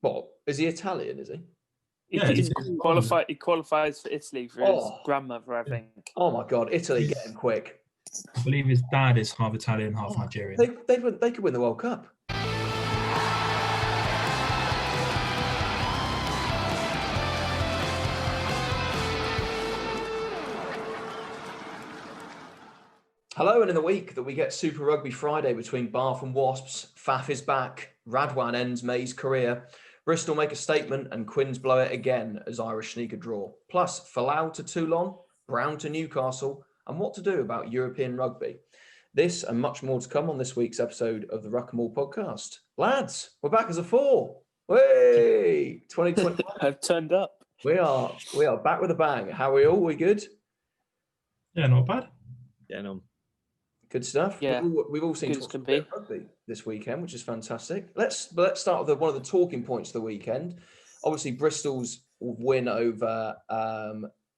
What, is he Italian, is he? He qualifies for Italy for his grandmother, I think. Oh my God, Italy, get him quick. I believe his dad is half Italian, half Nigerian. They could win the World Cup. Hello, and in the week that we get Super Rugby Friday between Bath and Wasps, Faf is back, Radwan ends May's career, Bristol make a statement and Quins blow it again as Irish sneak a draw. Plus, Falau to Toulon, Brown to Newcastle, and what to do about European rugby. This and much more to come on this week's episode of the Ruck and Mall podcast. Lads, we're back as a four. Hey, 2021. I've turned up. We are back with a bang. How are we all? We good? Yeah, not bad. Yeah, no. Good stuff. Yeah, we've all seen rugby this weekend, which is fantastic. Let's start with one of the talking points of the weekend. Obviously, Bristol's win over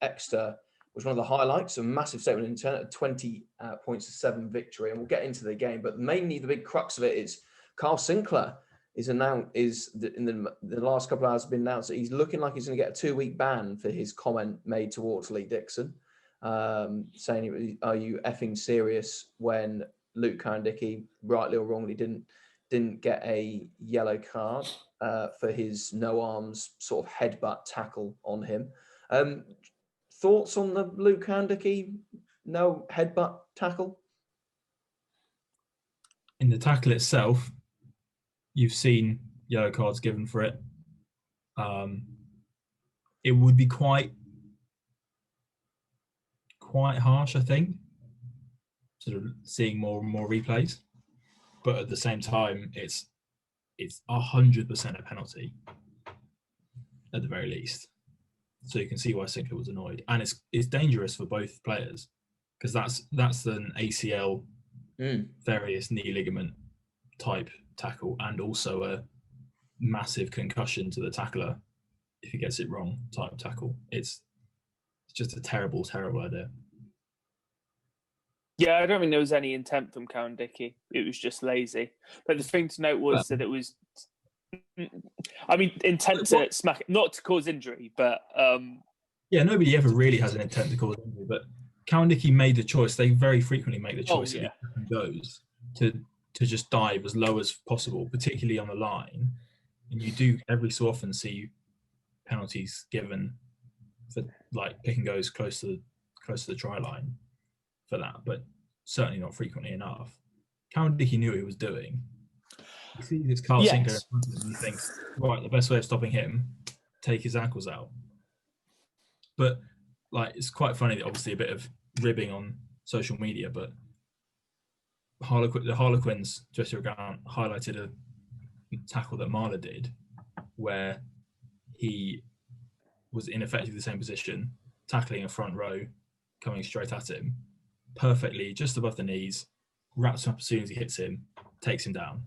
Exeter was one of the highlights. A massive statement in turn, 20 points to 7 victory, and we'll get into the game. But mainly, the big crux of it is Carl Sinclair in the last couple of hours been announced that he's looking like he's going to get a 2-week ban for his comment made towards Lee Dixon. Saying, "Are you effing serious?" When Luke Cowan-Dickie, rightly or wrongly, didn't get a yellow card for his no arms sort of headbutt tackle on him. Thoughts on the Luke Cowan-Dickie no headbutt tackle? In the tackle itself, you've seen yellow cards given for it. It would be quite harsh, I think, sort of seeing more and more replays. But at the same time, it's 100% a penalty at the very least. So you can see why Sinclair was annoyed, and it's dangerous for both players because that's an ACL, various knee ligament type tackle, and also a massive concussion to the tackler if he gets it wrong type tackle. It's just a terrible idea. Yeah, I don't think there was any intent from Cowan-Dickie. It was just lazy. But the thing to note was that it was, intent to smack it, not to cause injury, but... Yeah, nobody ever really has an intent to cause injury, but Cowan-Dickie made the choice. They very frequently make the choice if he goes to just dive as low as possible, particularly on the line. And you do every so often see penalties given for like pick and goes close to the try line for that, but certainly not frequently enough. Cowan-Dickie knew what he was doing. He sees this Carl Sinclair in front of him and he thinks, right, the best way of stopping him, take his ankles out. But like, it's quite funny that obviously a bit of ribbing on social media, but the Harlequins Twitter account highlighted a tackle that Marler did where he was in effectively the same position, tackling a front row, coming straight at him, perfectly just above the knees, wraps him up as soon as he hits him, takes him down.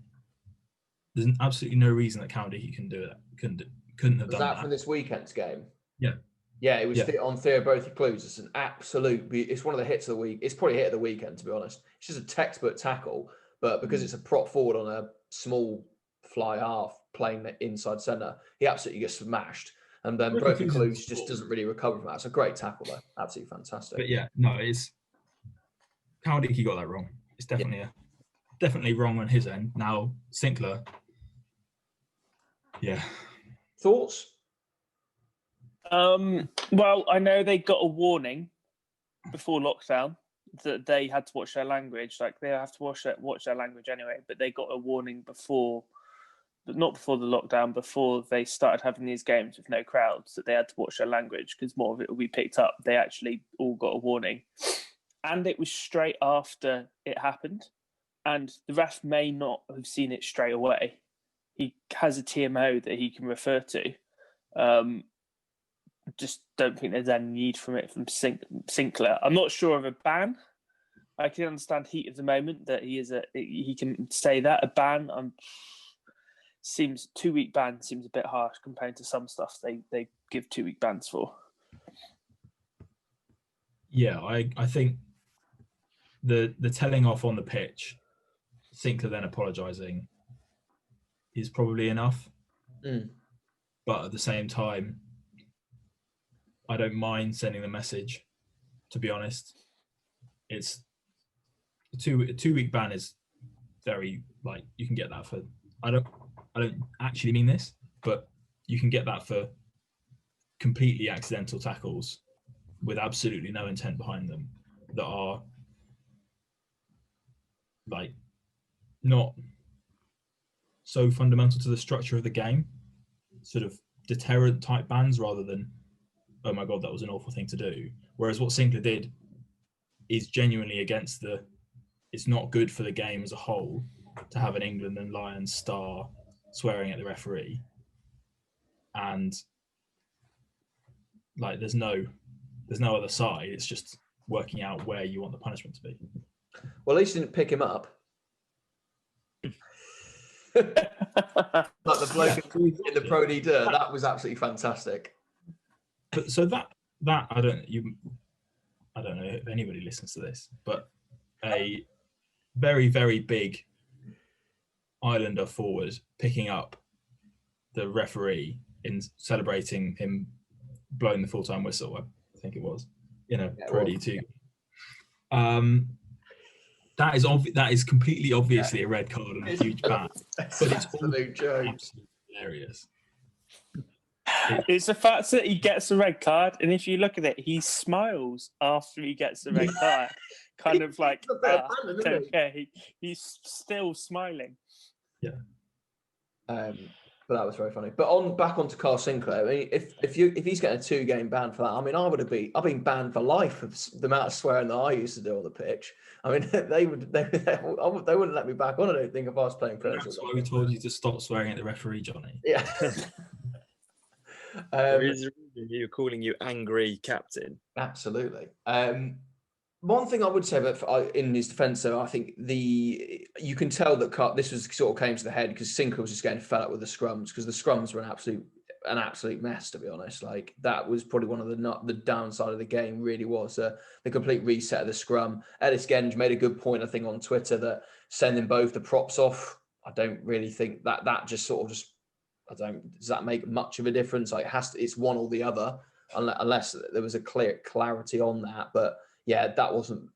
There's absolutely no reason that Cowan-Dickie can do that. Couldn't have done that. Was that from this weekend's game? Yeah. Yeah, it was on Theobrothy Clues. It's an absolute... It's one of the hits of the week. It's probably a hit of the weekend, to be honest. It's just a textbook tackle, but because it's a prop forward on a small fly half playing the inside centre, he absolutely gets smashed. And then Brothy Clues just doesn't really recover from that. It's a great tackle, though. Absolutely fantastic. But yeah, no, it's... Cowan-Dickie got that wrong. It's definitely wrong on his end. Now, Sinclair... Yeah. Thoughts? Well, I know they got a warning before lockdown that they had to watch their language. Like, they have to watch their language anyway, but they got a warning not before the lockdown, before they started having these games with no crowds, that they had to watch their language because more of it will be picked up. They actually all got a warning. And it was straight after it happened. And the ref may not have seen it straight away. He has a TMO that he can refer to. Just don't think there's any need from it from Sinclair. I'm not sure of a ban. I can understand heat of the moment that he can say that. A ban, 2-week ban seems a bit harsh compared to some stuff they give 2-week bans for. Yeah, I think the telling off on the pitch, Sinclair then apologising, is probably enough. but at the same time, I don't mind sending the message. To be honest, it's a 2-week ban is very, like, you can get that for. I don't actually mean this, but you can get that for completely accidental tackles with absolutely no intent behind them that are like not so fundamental to the structure of the game, sort of deterrent type bans rather than, oh my god, that was an awful thing to do. Whereas what Sinclair did is genuinely against the, it's not good for the game as a whole to have an England and Lions star swearing at the referee. And like there's no other side. It's just working out where you want the punishment to be. Well, at least you didn't pick him up. Like the bloke in the Pro D Dirt, that was absolutely fantastic. But so that I don't know if anybody listens to this, but a very, very big Islander forward picking up the referee in celebrating him blowing the full-time whistle, I think it was, Pro D2. That is completely obviously a red card and a huge ban, but it's absolute joke. Absolutely hilarious. It's the fact that he gets a red card, and if you look at it, he smiles after he gets the red card, kind of like, he's still smiling. Yeah. But that was very funny. But back onto Carl Sinclair. I mean, if he's getting a 2-game ban for that, I mean, I've been banned for life of the amount of swearing that I used to do on the pitch. I mean, they wouldn't let me back on. I don't think if I was playing Premier League. That's why we told you to stop swearing at the referee, Johnny. Yeah. There is a reason you're calling you angry captain. Absolutely. One thing I would say that in his defence, though, I think you can tell that this was sort of came to the head because Sinclair was just getting fed up with the scrums, because the scrums were an absolute mess, to be honest. Like, that was probably one of the downside of the game, really was the complete reset of the scrum. Ellis Genge made a good point, I think, on Twitter, that sending both the props off, I don't really think that just sort of just, does that make much of a difference? Like, it's one or the other, unless there was a clear clarity on that. But yeah, that wasn't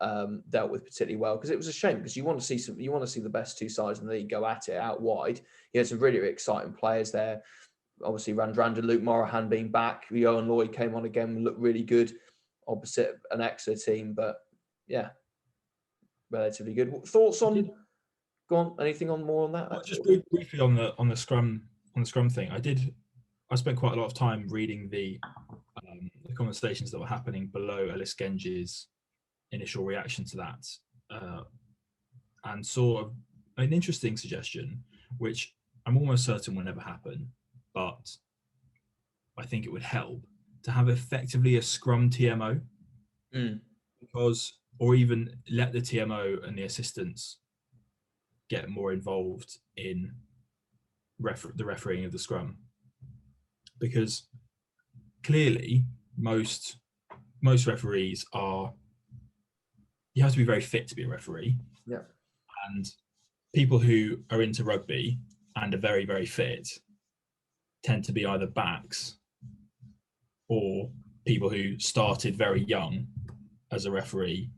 dealt with particularly well, because it was a shame, because you want to see the best two sides in the league go at it out wide. You had some really, really exciting players there. Obviously, Randrandra, Luke Morahan being back, Owen Lloyd came on again, looked really good opposite an Exeter team. But yeah, relatively good. Thoughts on? Go on. Anything on more on that? Well, just briefly on the scrum thing. I spent quite a lot of time reading the conversations that were happening below Ellis Genge's initial reaction to that, and saw an interesting suggestion, which I'm almost certain will never happen, but I think it would help to have effectively a scrum TMO, or even let the TMO and the assistants get more involved in the refereeing of the scrum, because clearly most referees you have to be very fit to be a referee. Yeah. And people who are into rugby and are very, very fit tend to be either backs or people who started very young as a referee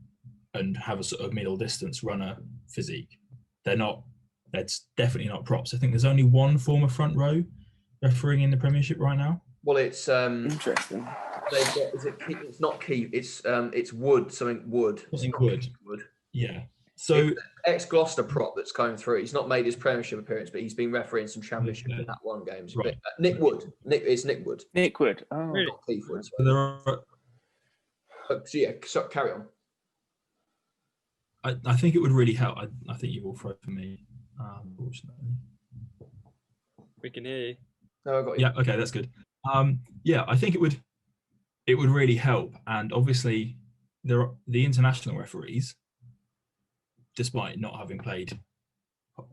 and have a sort of middle distance runner physique. That's definitely not props. I think there's only one former front row refereeing in the Premiership right now. Well, it's Interesting. It's not Keith. It's Wood. Something Wood. Wood. Yeah. So ex-Gloucester prop that's going through. He's not made his Premiership appearance, but he's been refereeing some Championship in that one game. Right. Nick Wood. It's Nick Wood. Nick Wood. Oh, really? Not Keith Wood. there are. So carry on. I think it would really help. I think you will throw for me, unfortunately. We can hear you. No, I got you. Yeah. Okay, that's good. I think it would really help. And obviously, the international referees, despite not having played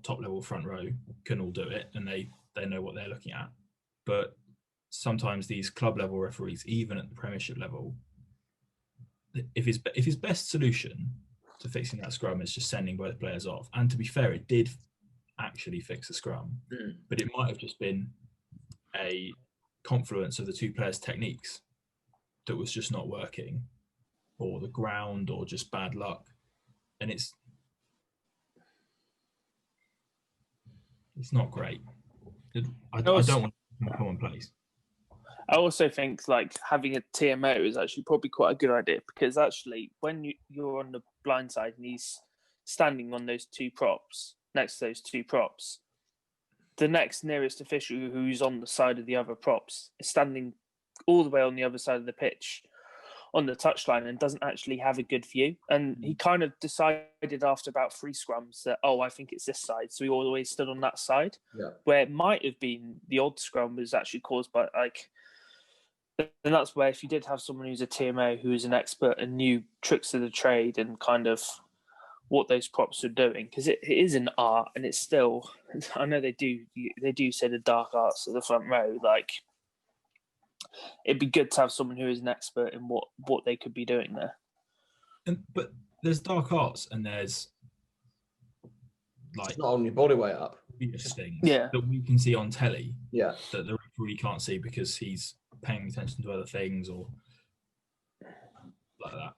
top level front row, can all do it, and they know what they're looking at. But sometimes these club level referees, even at the Premiership level, if his best solution to fixing that scrum is just sending both players off, and to be fair, it did actually fix the scrum, but it might have just been a confluence of the two players' techniques that was just not working, or the ground, or just bad luck. And it's not great. I don't want to come on place. I also think like having a TMO is actually probably quite a good idea, because actually when you're on the blind side and he's standing on those two props, next to those two props, the next nearest official who's on the side of the other props is standing all the way on the other side of the pitch on the touchline and doesn't actually have a good view. And he kind of decided after about 3 scrums that, I think it's this side. So he always stood on that side, where it might have been the odd scrum was actually caused by and that's where if you did have someone who's a TMO who is an expert and knew tricks of the trade and kind of what those props are doing, because it is an art, and it's still, I know they do say the dark arts of the front row, like it'd be good to have someone who is an expert in what they could be doing there. But there's dark arts, and there's like it's not on your body weight up. Things that we can see on telly. Yeah, that the referee can't see because he's paying attention to other things or like that.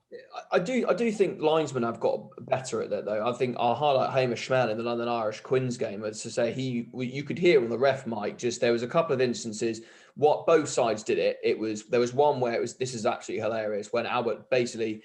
I do think linesmen have got better at that though. I think I'll highlight Hamish Smell in the London Irish Quins game, as to say you could hear on the ref mic, just there was a couple of instances what both sides did it. There was one where this is absolutely hilarious, when Albert basically,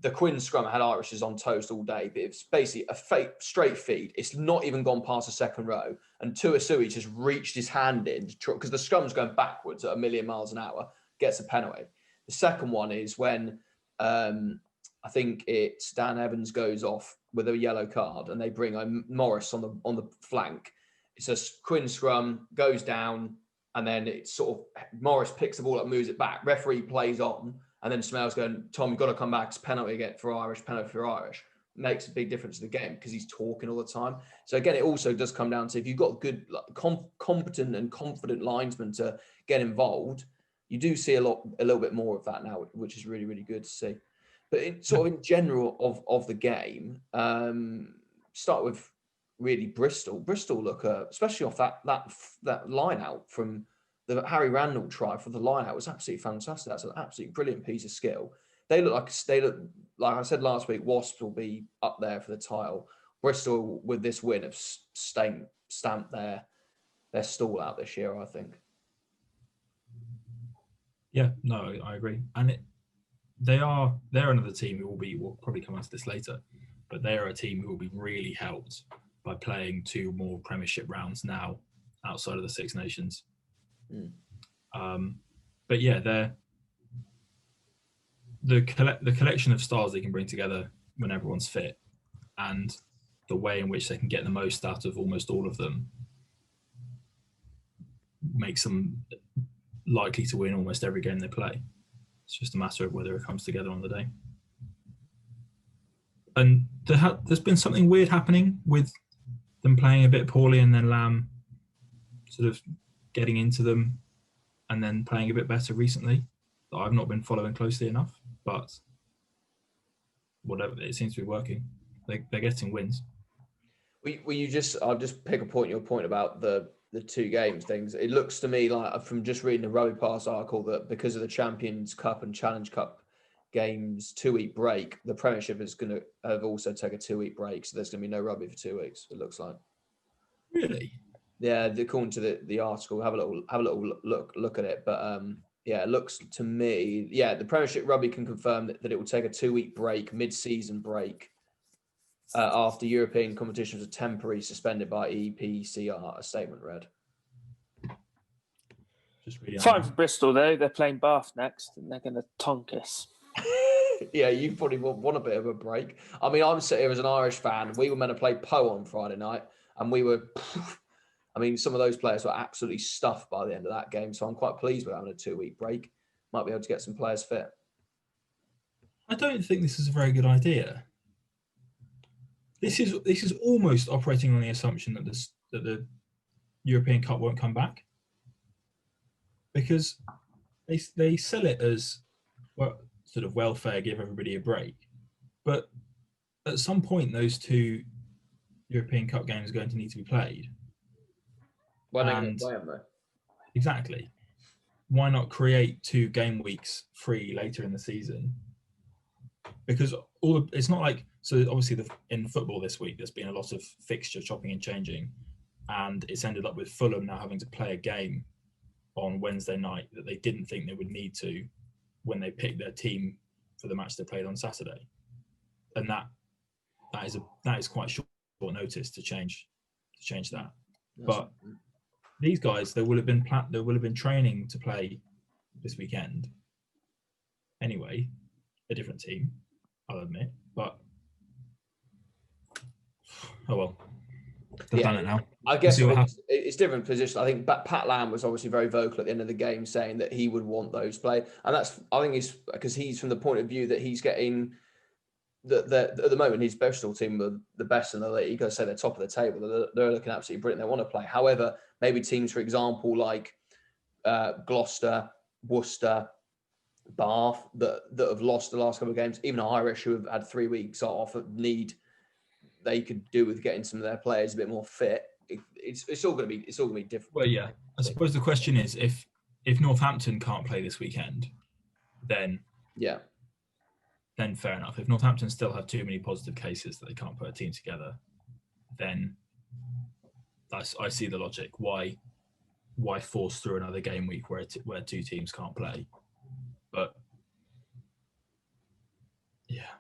the Quins scrum had Irishes on toast all day, but it's basically a fake straight feed. It's not even gone past the second row, and Tuasui just reached his hand in because the scrum's going backwards at 1,000,000 miles an hour, gets a penalty. The second one is when I think it's Dan Evans goes off with a yellow card, and they bring Morris on the flank. It's a Quinn scrum, goes down, and then it's sort of Morris picks the ball up, moves it back. Referee plays on, and then Smell's going, Tom, you've got to come back. It's penalty again for Irish, penalty for Irish. Makes a big difference to the game because he's talking all the time. So again, it also does come down to if you've got good, competent and confident linesmen to get involved, you do see a little bit more of that now, which is really, really good to see. But in general of the game, start with really Bristol. Bristol look, especially off that line out from the Harry Randall try for the line out was absolutely fantastic. That's an absolutely brilliant piece of skill. They look like I said last week, Wasps will be up there for the title. Bristol with this win have stamped their stall out this year, I think. Yeah, no, I agree. And they're another team who we'll probably come on to this later, but they are a team who will be really helped by playing 2 more Premiership rounds now outside of the Six Nations. But yeah, they're the collection of stars they can bring together when everyone's fit, and the way in which they can get the most out of almost all of them makes them likely to win almost every game they play. It's just a matter of whether it comes together on the day. And there's been something weird happening with them playing a bit poorly and then Lamb sort of getting into them and then playing a bit better recently that I've not been following closely enough, but whatever, it seems to be working. They're getting wins. I'll just pick your point about the 2 games things. It looks to me like, from just reading the Rugby Pass article, that because of the Champions Cup and Challenge Cup games 2-week break, the Premiership is going to have also take a 2-week break, so there's going to be no rugby for 2 weeks. It looks like. Really? Yeah, according to the article, have a little look at it. But it looks to me, the Premiership Rugby can confirm that it will take a 2-week break, mid-season break, after European competitions are temporarily suspended by EPCR, a statement read. Fine for Bristol, though. They're playing Bath next, and they're going to tonk us. Yeah, you probably want a bit of a break. I mean, I'm sitting here as an Irish fan. We were meant to play Poe on Friday night, and we were... I mean, some of those players were absolutely stuffed by the end of that game, so I'm quite pleased with having a 2-week break. Might be able to get some players fit. I don't think this is a very good idea. This is almost operating on the assumption that the European Cup won't come back, because they sell it as sort of welfare, give everybody a break, but at some point those 2 European Cup games are going to need to be played. When are they going to play them, though? Exactly. why not create 2 game weeks free later in the season? Because it's not like, so obviously in football this week, there's been a lot of fixture chopping and changing, and it's ended up with Fulham now having to play a game on Wednesday night that they didn't think they would need to when they picked their team for the match they played on Saturday. And that is quite short notice to change that. But these guys, there will have been training to play this weekend anyway, a different team, I'll admit, but oh well, they've done it now. I guess it's different position. I think Pat Lam was obviously very vocal at the end of the game, saying that he would want those played, and I think it's because he's from the point of view that he's getting at the moment his Bristol team are the best in the league. I say they're top of the table. They're looking absolutely brilliant. They want to play. However, maybe teams, for example, like Gloucester, Worcester, Bath, that have lost the last couple of games, even Irish, who have had 3 weeks off, they could do with getting some of their players a bit more fit. It's all going to be different. Well, yeah. I suppose the question is, if Northampton can't play this weekend, then fair enough. If Northampton still have too many positive cases that they can't put a team together, then I see the logic. Why force through another game week where 2 teams can't play? But yeah.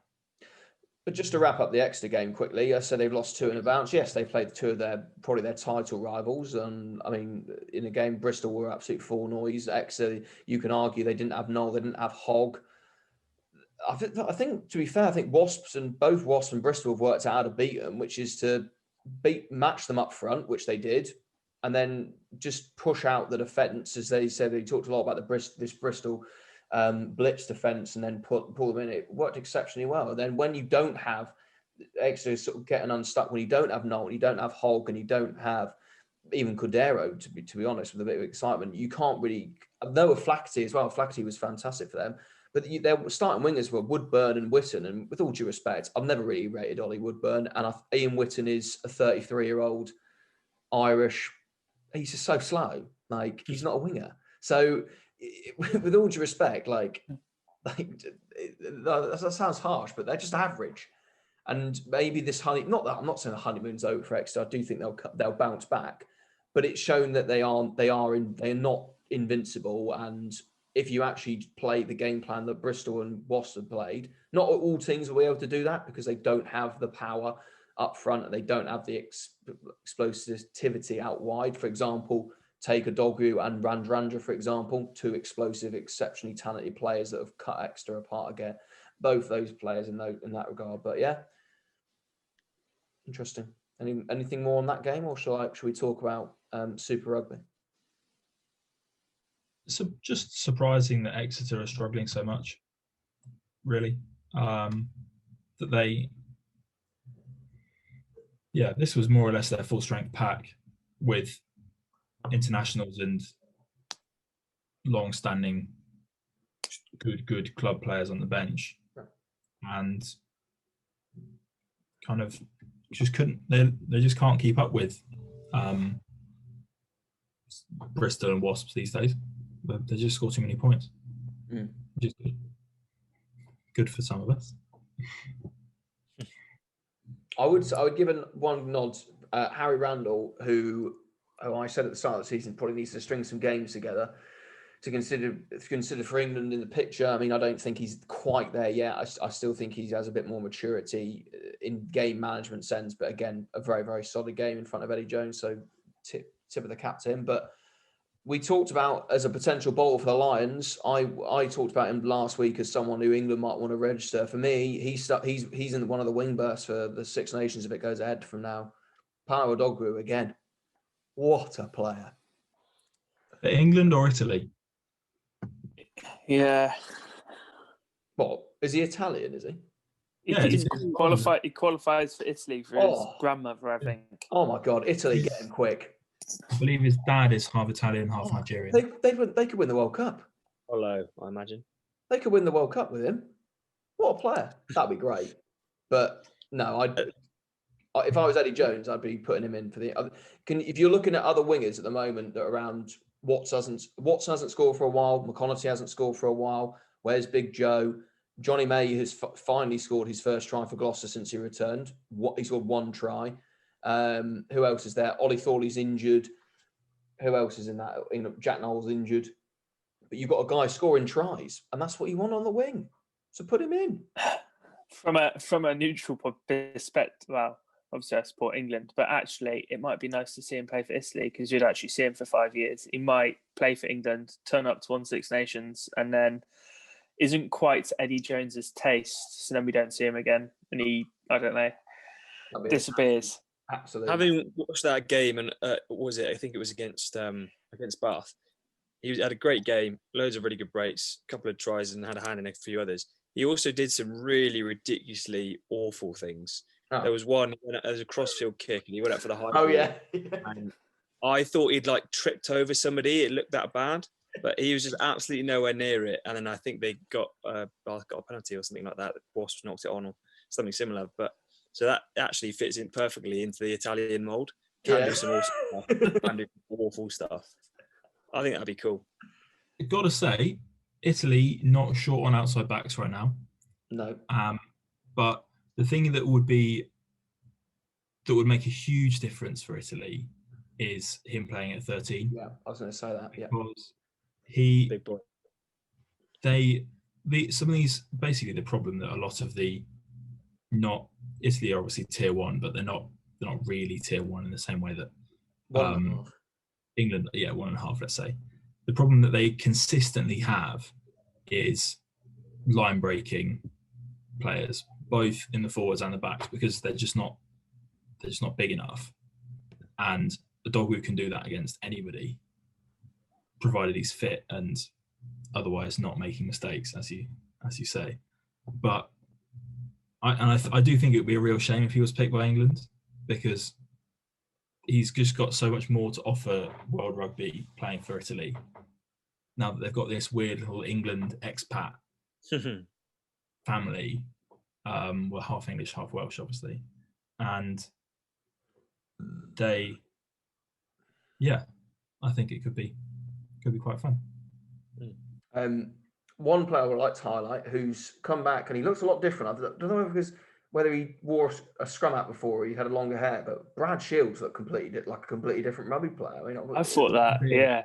But just to wrap up the Exeter game quickly, I said they've lost 2 in a bounce. Yes, they played 2 of their title rivals. And I mean, in a game, Bristol were absolute full noise. Exeter, you can argue they didn't have Noel, they didn't have Hogg. I think to be fair, I think both Wasps and Bristol have worked out how to beat them, which is to match them up front, which they did, and then just push out the defence. As they said, they talked a lot about this Bristol blitz defence, and then pull them in. It worked exceptionally well. And then when you don't have Exeter sort of getting unstuck, when you don't have Noel, you don't have Hogg, and you don't have even Cordero, to be honest, with a bit of excitement, you can't really. Though Flaherty as well. Flaherty was fantastic for them. But their starting wingers were Woodburn and Whitton, and with all due respect, I've never really rated Ollie Woodburn, and Ian Whitton is a 33-year-old Irish. He's just so slow. Like, he's not a winger. So, with all due respect, that sounds harsh, but they're just average. And maybe this I'm not saying the honeymoon's over for Exeter. I do think they'll bounce back, but it's shown that they are not invincible. And if you actually play the game plan that Bristol and Wasps have played, not all teams will be able to do that because they don't have the power up front and they don't have the explosivity out wide. For example, take Adogwu and Randrandra, for example, 2 explosive, exceptionally talented players that have cut Exeter apart again. Both those players in that regard. But yeah, interesting. Anything more on that game, or shall we talk about Super Rugby? So just surprising that Exeter are struggling so much, really. This was more or less their full strength pack with internationals and long-standing good club players on the bench, and kind of just they just can't keep up with Bristol and Wasps these days. But they just score too many points. Which is good for some of us. I would give one nod. Harry Randall, who I said at the start of the season probably needs to string some games together to consider for England in the picture. I mean, I don't think he's quite there yet. I still think he has a bit more maturity in game management sense. But again, a very, very solid game in front of Eddie Jones. So tip of the cap to him. But we talked about as a potential bowler for the Lions. I talked about him last week as someone who England might want to register. For me, he's in one of the wing bursts for the Six Nations if it goes ahead from now. Paolo Dogwu again. What a player. England or Italy? Yeah. What? Is he Italian, is he? He qualifies for Italy for his grandmother, I think. Oh my God, Italy, get him quick. I believe his dad is half Italian, half Nigerian. They could win the World Cup. Hello, I imagine. They could win the World Cup with him. What a player. That'd be great. But no, if I was Eddie Jones, I'd be putting him in for the... If you're looking at other wingers at the moment that are around Watts hasn't scored for a while. McConaughey hasn't scored for a while. Where's Big Joe? Johnny May has finally scored his first try for Gloucester since he returned. He scored one try. Who else is there? Ollie Thorley's injured. Who else is in that? Jack Knowles injured. But you've got a guy scoring tries, and that's what you want on the wing. So put him in. From a neutral perspective, well, obviously I support England, but actually it might be nice to see him play for Italy because you'd actually see him for 5 years. He might play for England, turn up to one Six Nations, and then isn't quite Eddie Jones's taste. So then we don't see him again, and he, I don't know, disappears. Absolutely. Having watched that game, and was it? I think it was against Bath. He had a great game, loads of really good breaks, a couple of tries, and had a hand in a few others. He also did some really ridiculously awful things. Oh. There was one, there was a crossfield kick, and he went up for the high ball. Oh, yeah. And I thought he'd tripped over somebody. It looked that bad, but he was just absolutely nowhere near it. And then I think they got a penalty or something like that. Wasps knocked it on or something similar. But so that actually fits in perfectly into the Italian mould. Can do some awesome stuff, can do awful stuff. I think that'd be cool. I've got to say, Italy not short on outside backs right now. No. But the thing that would make a huge difference for Italy is him playing at 13. Yeah, I was going to say that. Yeah. Because big boy. Some of these, basically the problem that a lot of not Italy are obviously tier 1, but they're not really tier 1 in the same way that England, 1.5, let's say. The problem that they consistently have is line breaking players, both in the forwards and the backs, because they're just not big enough. And the Dogwu can do that against anybody, provided he's fit and otherwise not making mistakes, as you say. But I do think it would be a real shame if he was picked by England, because he's just got so much more to offer World Rugby playing for Italy. Now that they've got this weird little England expat family, we're half English, half Welsh, obviously, and I think it could be quite fun. One player I would like to highlight who's come back and he looks a lot different. I don't know whether he wore a scrum hat before or he had a longer hair, but Brad Shields looked like a completely different rugby player. I mean, I thought that, yeah.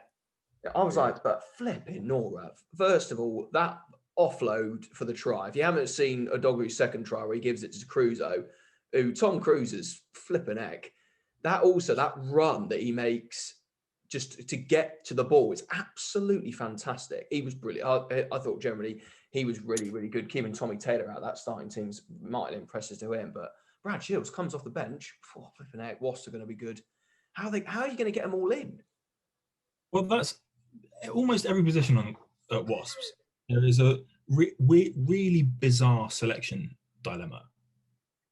I was like, but flipping Norav. First of all, that offload for the try. If you haven't seen Odogwu's second try where he gives it to Crusoe, who Tom Cruise is flipping heck. That run that he makes just to get to the ball is absolutely fantastic. He was brilliant. I thought generally he was really, really good. Keeping Tommy Taylor out, that starting team's mightily impressive to him. But Brad Shields comes off the bench. Flipping heck, Wasps are going to be good. How are you going to get them all in? Well, that's almost every position at Wasps. There is a really bizarre selection dilemma.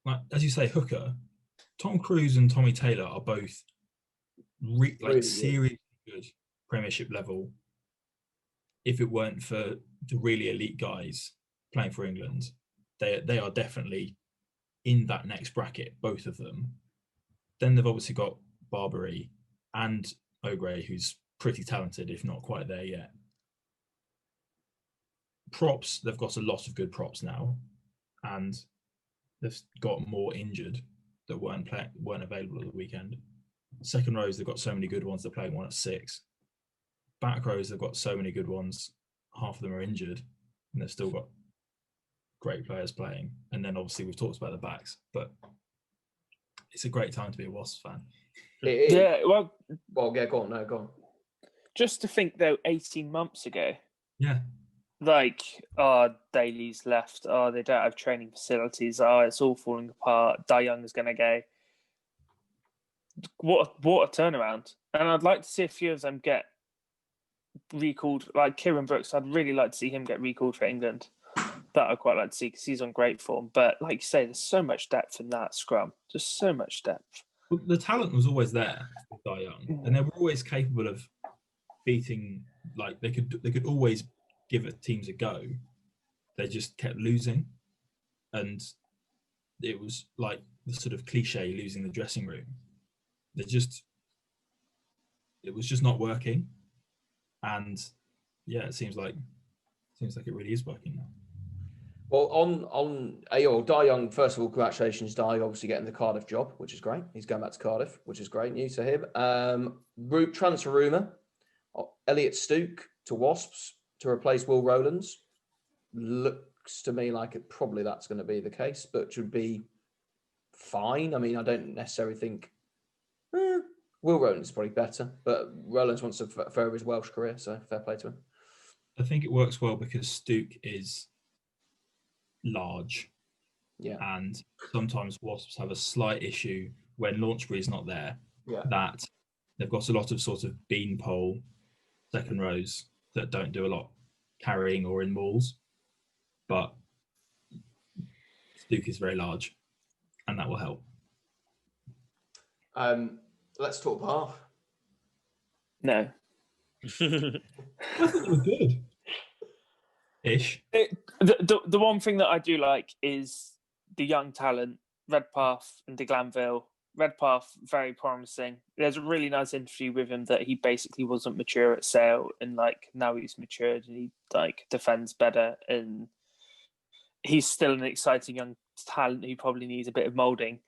Like, as you say, hooker, Tom Cruise and Tommy Taylor are both really seriously good Premiership level. If it weren't for the really elite guys playing for England, they are definitely in that next bracket, both of them. Then they've obviously got Barbary and O'Gray, who's pretty talented, if not quite there yet. Props, they've got a lot of good props now, and they've got more injured that weren't available at the weekend. Second rows, they've got so many good ones. They're playing one at 6. Back rows, they've got so many good ones. Half of them are injured, and they've still got great players playing. And then obviously we've talked about the backs, but it's a great time to be a Wasps fan. Yeah, well, yeah, go on. Just to think though, 18 months ago, Daly's left. They don't have training facilities. It's all falling apart. Dai Young is going to go. What a turnaround! And I'd like to see a few of them get recalled. Like Kieran Brooks, I'd really like to see him get recalled for England. That I'd quite like to see because he's on great form. But like you say, there's so much depth in that scrum. Just so much depth. Well, the talent was always there with Dai Young, and they were always capable of beating. Like they could always give teams a go. They just kept losing, and it was like the sort of cliche losing the dressing room. It was just not working, and yeah, it seems like it really is working now. Well, on Di Young, first of all, congratulations, Di, obviously getting the Cardiff job, which is great. He's going back to Cardiff, which is great news to him. Transfer rumour, Elliot Stook to Wasps to replace Will Rowlands. Looks to me like that's going to be the case, but should be fine. I mean, I don't necessarily think Will Rowlands is probably better, but Rowlands wants to further his Welsh career, so fair play to him. I think it works well because Stook is large, and sometimes Wasps have a slight issue when Launchbury is not there. That they've got a lot of sort of beanpole second rows that don't do a lot carrying or in mauls, but Stook is very large, and that will help. Let's talk Bath. No. I think it was good. Ish. The one thing that I do like is the young talent, Redpath and de Glanville. Redpath, very promising. There's a really nice interview with him that he basically wasn't mature at Sale, and like now he's matured and he like defends better, and he's still an exciting young talent who probably needs a bit of moulding.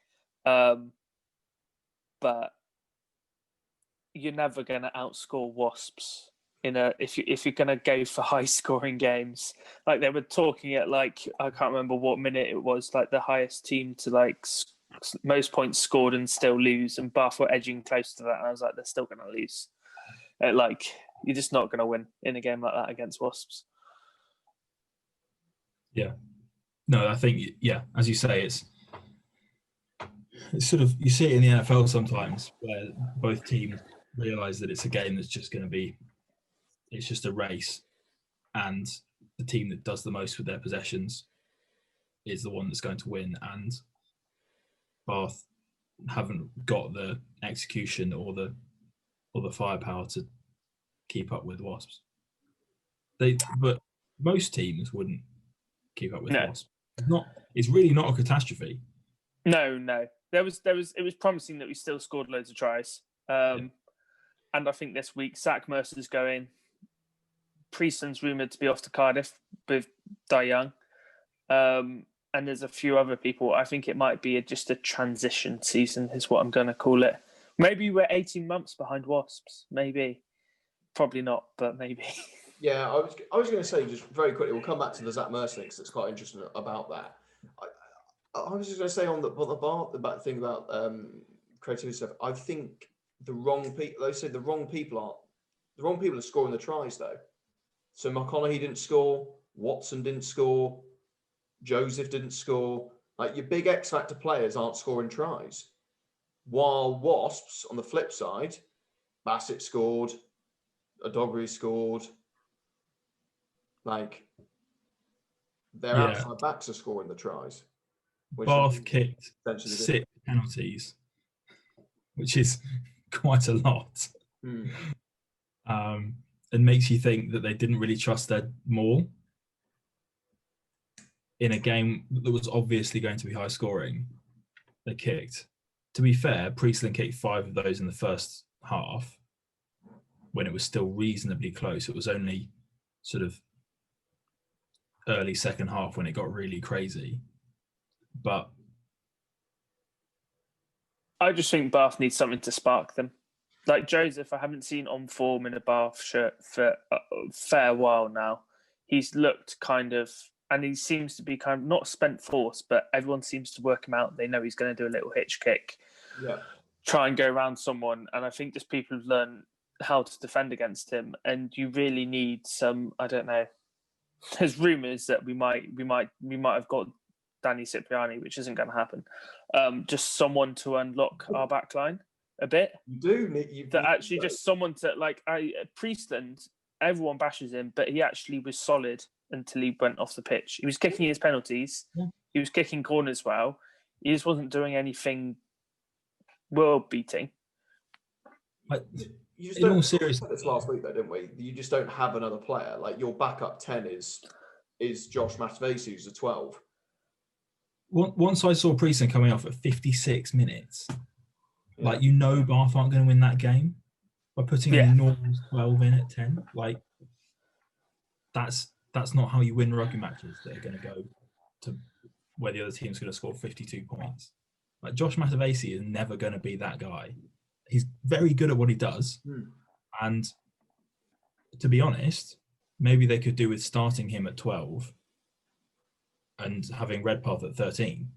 But you're never going to outscore Wasps if you're going to go for high scoring games. Like they were talking at like, I can't remember what minute it was, like the highest team to like most points scored and still lose, and Bath were edging close to that, and I was like, they're still going to lose. Like you're just not going to win in a game like that against Wasps. Yeah. No, I think, as you say, it's sort of, you see it in the NFL sometimes where both teams realise that it's a game that's just going to be, it's just a race, and the team that does the most with their possessions is the one that's going to win, and Bath haven't got the execution or the firepower to keep up with Wasps. But most teams wouldn't keep up with Wasps. It's really not a catastrophe. No. It was promising that we still scored loads of tries. And I think this week Zach Mercer's going. Priestland's rumoured to be off to Cardiff with Di Young. And there's a few other people. I think it might be just a transition season is what I'm going to call it. Maybe we're 18 months behind Wasps. Maybe. Probably not, but maybe. Yeah, I was going to say just very quickly, we'll come back to the Zach Mercer because it's quite interesting about that. I was just going to say on the thing about creativity stuff. I think the wrong people. They said the wrong people are scoring the tries though. So McConaughey didn't score, Watson didn't score, Joseph didn't score. Like your big X factor players aren't scoring tries. While Wasps on the flip side, Bassett scored, Adogri scored. Like their outside backs are scoring the tries. Bath kicked 6 penalties, which is quite a lot. And makes you think that they didn't really trust their maul in a game that was obviously going to be high scoring. They kicked. To be fair, Priestland kicked 5 of those in the first half when it was still reasonably close. It was only sort of early second half when it got really crazy. But I just think Bath needs something to spark them. Like Joseph, I haven't seen on form in a Bath shirt for a fair while now. He's looked kind of, and he seems to be kind of not spent force, but everyone seems to work him out. They know he's going to do a little hitch kick, try and go around someone. And I think just people have learned how to defend against him. And you really need some, I don't know. There's rumours that we might have got Danny Cipriani, which isn't going to happen. Just someone to unlock our back line a bit. Just someone to like. Priestland, everyone bashes him, but he actually was solid until he went off the pitch. He was kicking his penalties. Yeah. He was kicking corners well. He just wasn't doing anything world beating. You just don't seriously this last week though, didn't we? You just don't have another player. Like your backup 10 is Josh Matvesi, who's a 12. Once I saw Priestland coming off at 56 minutes, like Bath aren't going to win that game. by putting a normal 12 in at 10. Like, that's not how you win rugby matches that are going to go to where the other team's going to score 52 points. Like, Josh Matavesi is never going to be that guy. He's very good at what he does. And to be honest, maybe they could do with starting him at 12 and having Redpath at 13.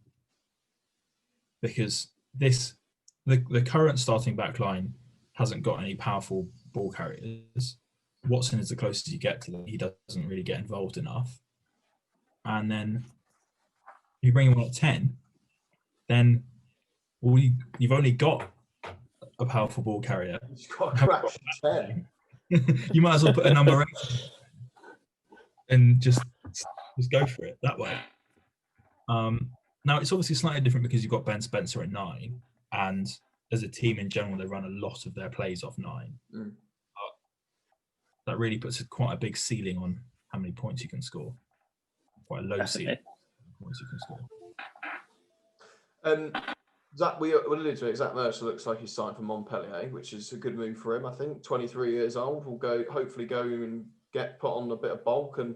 Because the current starting back line hasn't got any powerful ball carriers. Watson is the closest you get to them. He doesn't really get involved enough. And then you bring him on at 10, then you've only got a powerful ball carrier. He's got a crash 10. You might as well put a number 8 and just go for it that way. Now, it's obviously slightly different because you've got Ben Spencer at 9, and as a team in general, they run a lot of their plays off 9. That really puts quite a big ceiling on how many points you can score. Quite a low ceiling on points you can score. Zach, we alluded to it. Zach Mercer looks like he's signed for Montpellier, which is a good move for him, I think. 23 years old, will hopefully go and get put on a bit of bulk and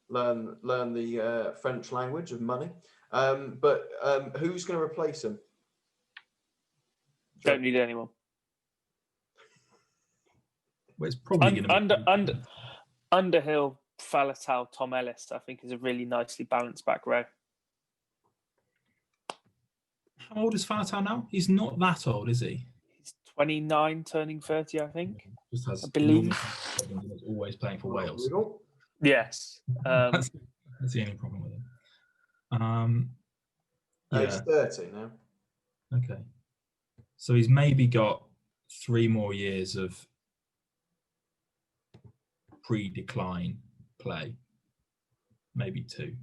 learn the French language of money. But who's going to replace him? Don't need anyone. Well, it's probably going to be Underhill, Faletau, Tom Ellis, I think, is a really nicely balanced back row. How old is Faletau now? He's not that old, is he? He's 29, turning 30, I think. Just has I believe. He's always playing for Wales. Yes. That's the only problem with him. He's 30 now. Okay. So he's maybe got 3 more years of pre-decline play. Maybe 2,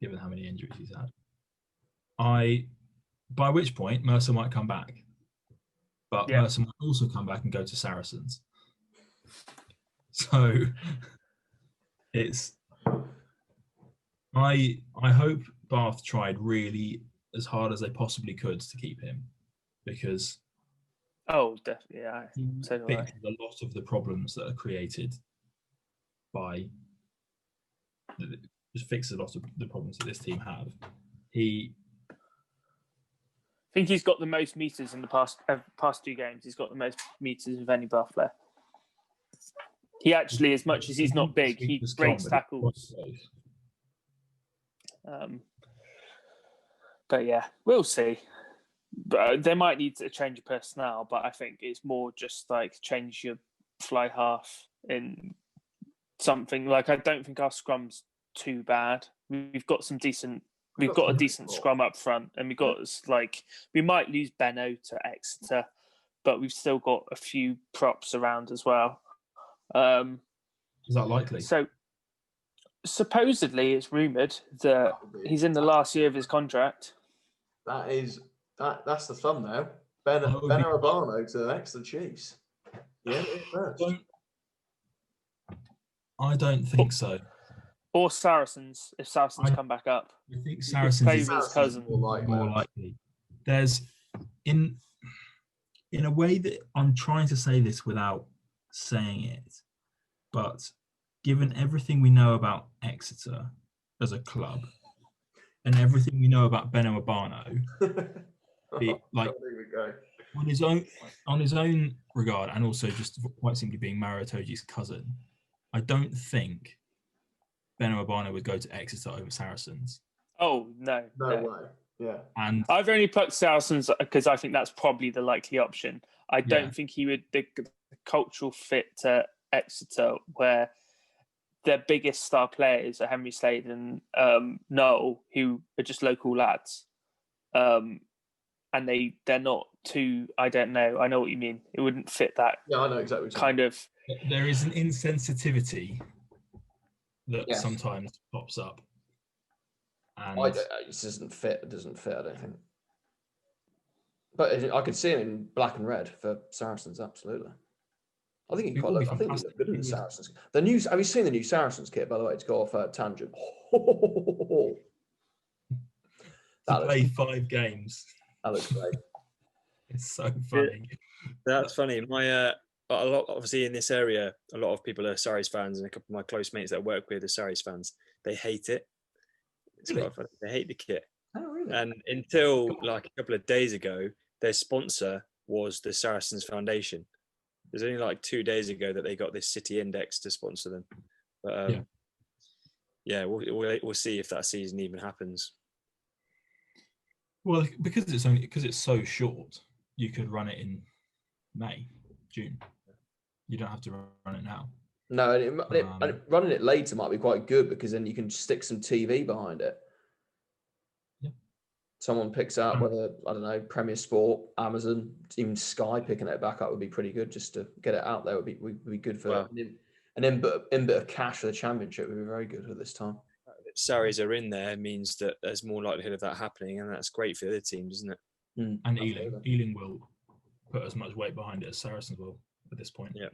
given how many injuries he's had. By which point, Mercer might come back. But Mercer might also come back and go to Saracens. So it's... I hope Bath tried really as hard as they possibly could to keep him, because definitely, yeah. So fixes a lot of the problems that are created by just fixes a lot of the problems that this team have. I think he's got the most meters in the past 2 games. He's got the most meters of any Bath player. He actually, as much as he's not big, he breaks tackles. But yeah, we'll see. But they might need to change of personnel, but I think it's more just like change your fly half in something. Like, I don't think our scrum's too bad. We've got some decent. We've got a decent scrum up front, and we might lose Benno to Exeter, but we've still got a few props around as well. Is that likely? So supposedly it's rumoured that he's in the last year of his contract. That's the thumbnail. Benno Urbano to the Exeter Chiefs. Yeah, I don't think so. Or Saracens, if Saracens come back up. I think Saracens is his cousin. More likely. There's in a way that I'm trying to say this without saying it, but given everything we know about Exeter as a club and everything we know about Benno Urbano, on his own regard, and also just quite simply being Mario Itoje's cousin, I don't think Benno Urbano would go to Exeter over Saracens. Oh, no. No way. Yeah. And I've only put Saracens because I think that's probably the likely option. I don't think he would, the cultural fit to Exeter, where their biggest star players are Henry Slade and Noel, who are just local lads. And they're not too, I don't know. I know what you mean. It wouldn't fit that. Yeah, I know exactly what kind of. There is an insensitivity that sometimes pops up. And it doesn't fit. It doesn't fit, I don't think. But I could see him in black and red for Saracens, absolutely. I think he look good in the Saracens. Have you seen the new Saracens kit, by the way, to go off a tangent? Play 5 games. That looks great. It's so funny. That's funny. My But a lot, obviously, in this area, a lot of people are Surrey's fans, and a couple of my close mates that I work with are Surrey's fans. They hate it. It's Really? quite funny. They hate the kit. Oh, really? And until like a couple of days ago, their sponsor was the Saracens Foundation. There's only like 2 days ago that they got this City Index to sponsor them. But we'll see if that season even happens. Well, because it's so short, you could run it in May, June. You don't have to run it now. No, and running it later might be quite good because then you can stick some TV behind it. Yeah. Someone picks out whether, I don't know, Premier Sport, Amazon, even Sky picking it back up would be pretty good just to get it out there. Would be good for an bit of cash for the Championship would be very good at this time. If Surrey's are in there means that there's more likelihood of that happening, and that's great for the other teams, isn't it? And Ealing will put as much weight behind it as Saracens will at this point. Yeah.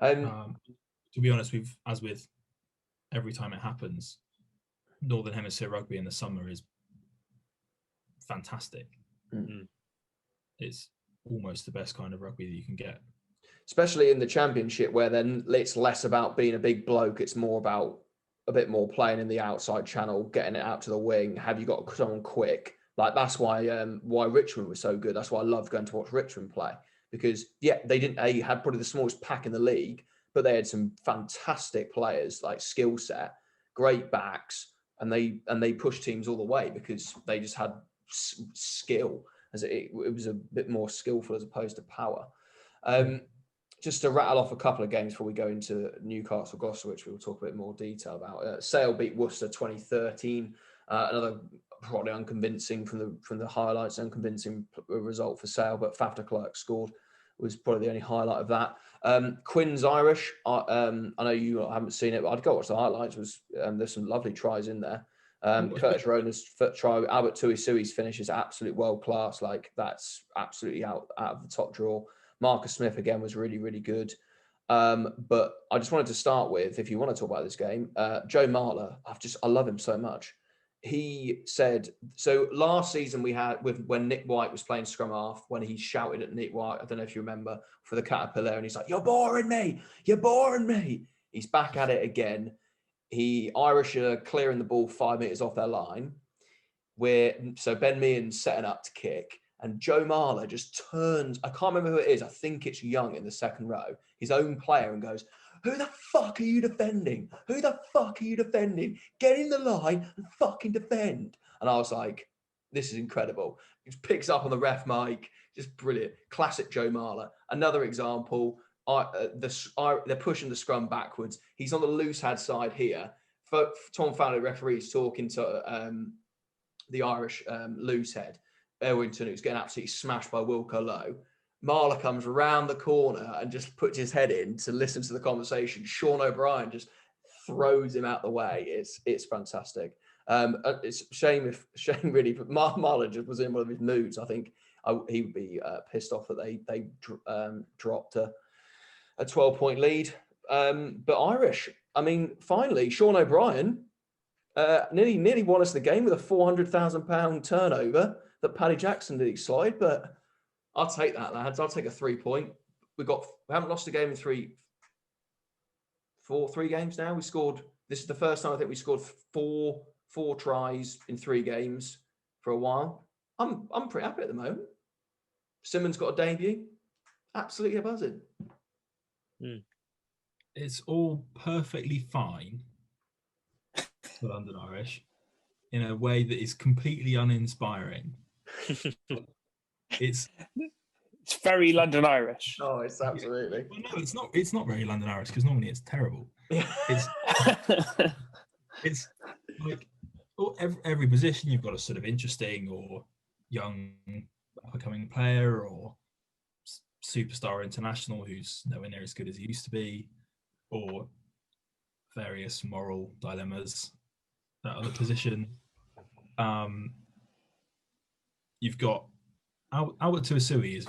To be honest, as with every time it happens, Northern Hemisphere rugby in the summer is fantastic. It's almost the best kind of rugby that you can get. Especially in the Championship, where then it's less about being a big bloke, it's more about a bit more playing in the outside channel, getting it out to the wing. Have you got someone quick? Like that's why Richmond was so good. That's why I loved going to watch Richmond play. Because they had probably the smallest pack in the league, but they had some fantastic players, like skill set, great backs, and they pushed teams all the way because they just had skill. As it was a bit more skillful as opposed to power. Just to rattle off a couple of games before we go into Newcastle Gloucester, which we will talk a bit more detail about. Sale beat Worcester 2013. Another probably unconvincing from the highlights, unconvincing result for Sale, but Faf de Klerk scored was probably the only highlight of that. Quinn's Irish. I know you haven't seen it, but I'd go watch the highlights. There's some lovely tries in there. Curtis Rona's try, Albert Tuisui's finish is absolute world class. Like that's absolutely out of the top drawer. Marcus Smith again was really, really good. But I just wanted to start with, if you want to talk about this game, Joe Marler. I love him so much. He said, so last season we had when Nick White was playing scrum half, when he shouted at Nick White, I don't know if you remember, for the Caterpillar, and he's like, "You're boring me. You're boring me." He's back at it again. Irish are clearing the ball 5 meters off their line. So Ben Meehan's setting up to kick, and Joe Marler just turns. I can't remember who it is. I think it's Young in the second row, his own player, and goes, "Who the fuck are you defending? Who the fuck are you defending? Get in the line and fucking defend." And I was like, this is incredible. He just picks up on the ref mic. Just brilliant. Classic Joe Marler. Another example, they're pushing the scrum backwards. He's on the loose head side here. Tom Fowler, referee's talking to the Irish loose head, Elwington, who's getting absolutely smashed by Wilco Lowe. Marler comes round the corner and just puts his head in to listen to the conversation. Sean O'Brien just throws him out the way. It's fantastic. It's a shame really, but Marler just was in one of his moods. I think he would be pissed off that they dropped a 12-point lead. But Irish, I mean, finally, Sean O'Brien nearly won us the game with a £400,000 turnover that Paddy Jackson did slide, but I'll take that, lads. I'll take a 3-point. We haven't lost a game in three games now. This is the first time I think we scored four tries in 3 games for a while. I'm pretty happy at the moment. Simmons got a debut. Absolutely buzzing. It's all perfectly fine for London Irish in a way that is completely uninspiring. It's very London Irish. Oh, it's absolutely. Well, no, it's not. It's not very London Irish because normally it's terrible. It's like every position you've got a sort of interesting or young up-and-coming player or superstar international who's nowhere near as good as he used to be, or various moral dilemmas at other position. You've got Albert Tuisui is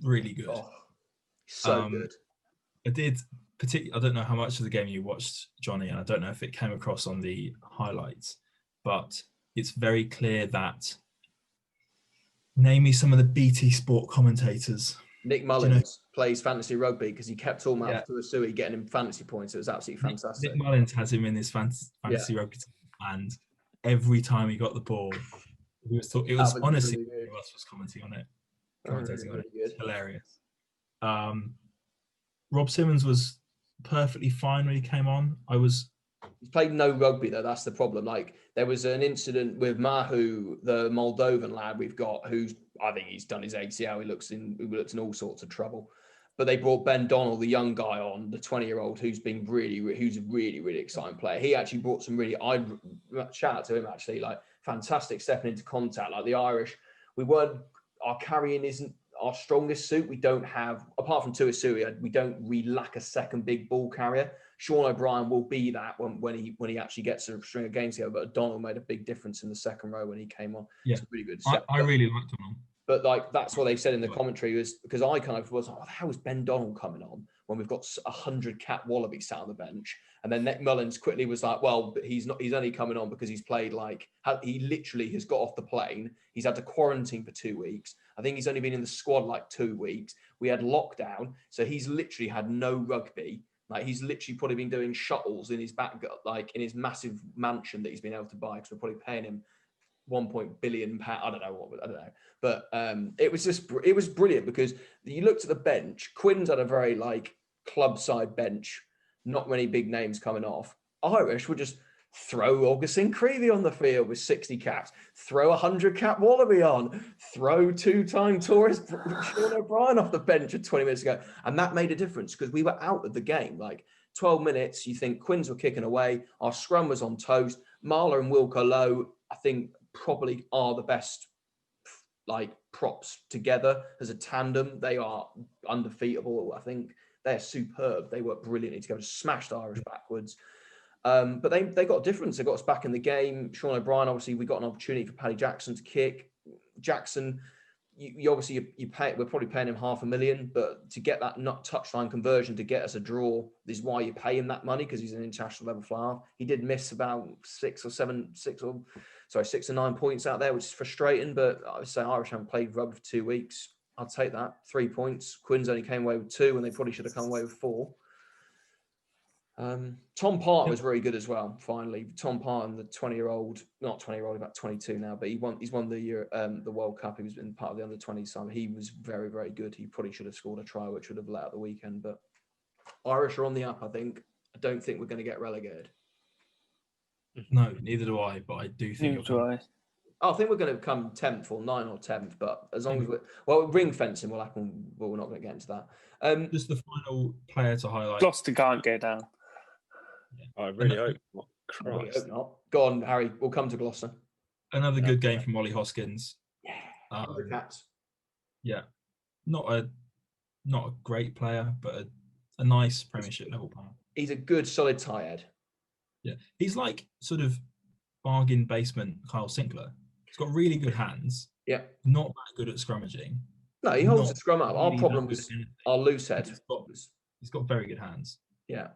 really good. Oh, so good. I don't know how much of the game you watched, Johnny, and I don't know if it came across on the highlights, but it's very clear that name me some of the BT Sport commentators Nick Mullins plays fantasy rugby because he kept talking about Tuasui getting him fantasy points. It was absolutely fantastic. Nick Mullins has him in his fantasy rugby team, and every time he got the ball, it was honestly, really who else was commentating on it? It's hilarious. Rob Simmons was perfectly fine when he came on. He's played no rugby though. That's the problem. Like there was an incident with Mahu, the Moldovan lad we've got, I think he's done his ACL. He looks in all sorts of trouble. But they brought Ben Donnell, the young guy, on, the 20-year-old, who's a really exciting player. He actually brought some I'd shout out to him actually, like fantastic stepping into contact. Like the Irish, our carrying isn't our strongest suit. We don't have, apart from Tuasui, we lack a second big ball carrier. Sean O'Brien will be that when he actually gets a string of games here. But Donald made a big difference in the second row when he came on. Yeah, it's really good. I really liked him on. But like that's what they said in the commentary, was because I kind of was like, how is Ben Donald coming on when we've got 100 cat wallaby sat on the bench? And then Nick Mullins quickly was like, well, but he's only coming on because he's played he literally has got off the plane. He's had to quarantine for 2 weeks. I think he's only been in the squad like 2 weeks. We had lockdown, so he's literally had no rugby. Like he's literally probably been doing shuttles in his like in his massive mansion that he's been able to buy, because we're probably paying him £1 billion. I don't know. But it was brilliant because you looked at the bench. Quinn's had a very like club side bench, not many big names coming off. Irish would just throw Augustine Creevy on the field with 60 caps, throw 100 cap Wallaby on, throw 2-time tourist Sean O'Brien off the bench 20 minutes ago. And that made a difference because we were out of the game. Like 12 minutes, you think Quinns were kicking away. Our scrum was on toast. Marler and Wilco Lowe, I think, probably are the best like props together as a tandem. They are undefeatable. I think they're superb. They work brilliantly together, smashed Irish backwards. But they got a difference. They got us back in the game. Sean O'Brien, obviously, we got an opportunity for Paddy Jackson to kick. Jackson, you obviously you pay. We're probably paying him $500,000, but to get that not touchline conversion to get us a draw is why you pay him that money, because he's an international level fly. He did miss about 6 or 9 points out there, which is frustrating. But I would say Irish haven't played rugby for 2 weeks. I'd take that. 3 points. Quinn's only came away with 2, and they probably should have come away with 4. Tom Parton was very good as well. Finally, Tom Parton, the 20-year-old, not 20-year-old, about 22 now, but he's won the World Cup. He was in part of the under-20s. So he was very, very good. He probably should have scored a try, which would have let out the weekend. But Irish are on the up, I think. I don't think we're going to get relegated. No, neither do I. But I do think. I think we're going to come 10th or 9th or 10th. But as long as ring fencing will happen, but we're not going to get into that. Just the final player to highlight. Gloucester can't go down. I really hope not. Christ. I hope not. Go on, Harry. We'll come to Gloucester. Another good game from Ollie Hoskins. Yeah. The Cats. Yeah. Not a great player, but a nice Premiership level player. He's a good, solid tie head. Yeah. He's like sort of bargain basement Kyle Sinclair. He's got really good hands. Yeah. Not that good at scrummaging. No, he holds the scrum up. Our problem was our loose head. He's got very good hands. Yeah.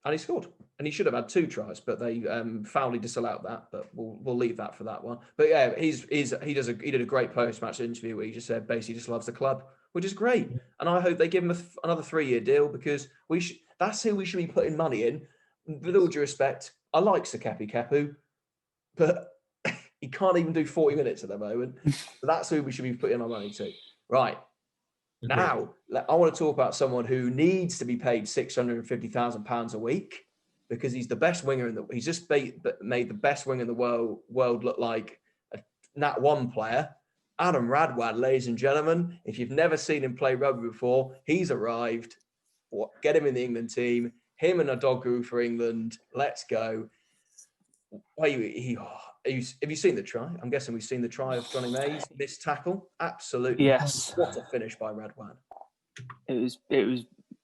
And he scored. And he should have had 2 tries, but they foully disallowed that. But we'll leave that for that one. But yeah, he did a great post-match interview where he just said basically just loves the club, which is great. And I hope they give him another 3-year deal, because that's who we should be putting money in. With all due respect, I like Sakapi Kepu, but he can't even do 40 minutes at the moment. So that's who we should be putting our money to. Right. Now, I want to talk about someone who needs to be paid £650,000 a week, because he's the best winger he's just made the best winger in the world look like a Nat 1 player. Adam Radwan, ladies and gentlemen. If you've never seen him play rugby before, he's arrived. Get him in the England team. Him and Adogwu for England. Let's go. Have you seen the try? I'm guessing we've seen the try of Johnny Mays. Missed tackle. Absolutely. Yes. What a finish by Radwan. It was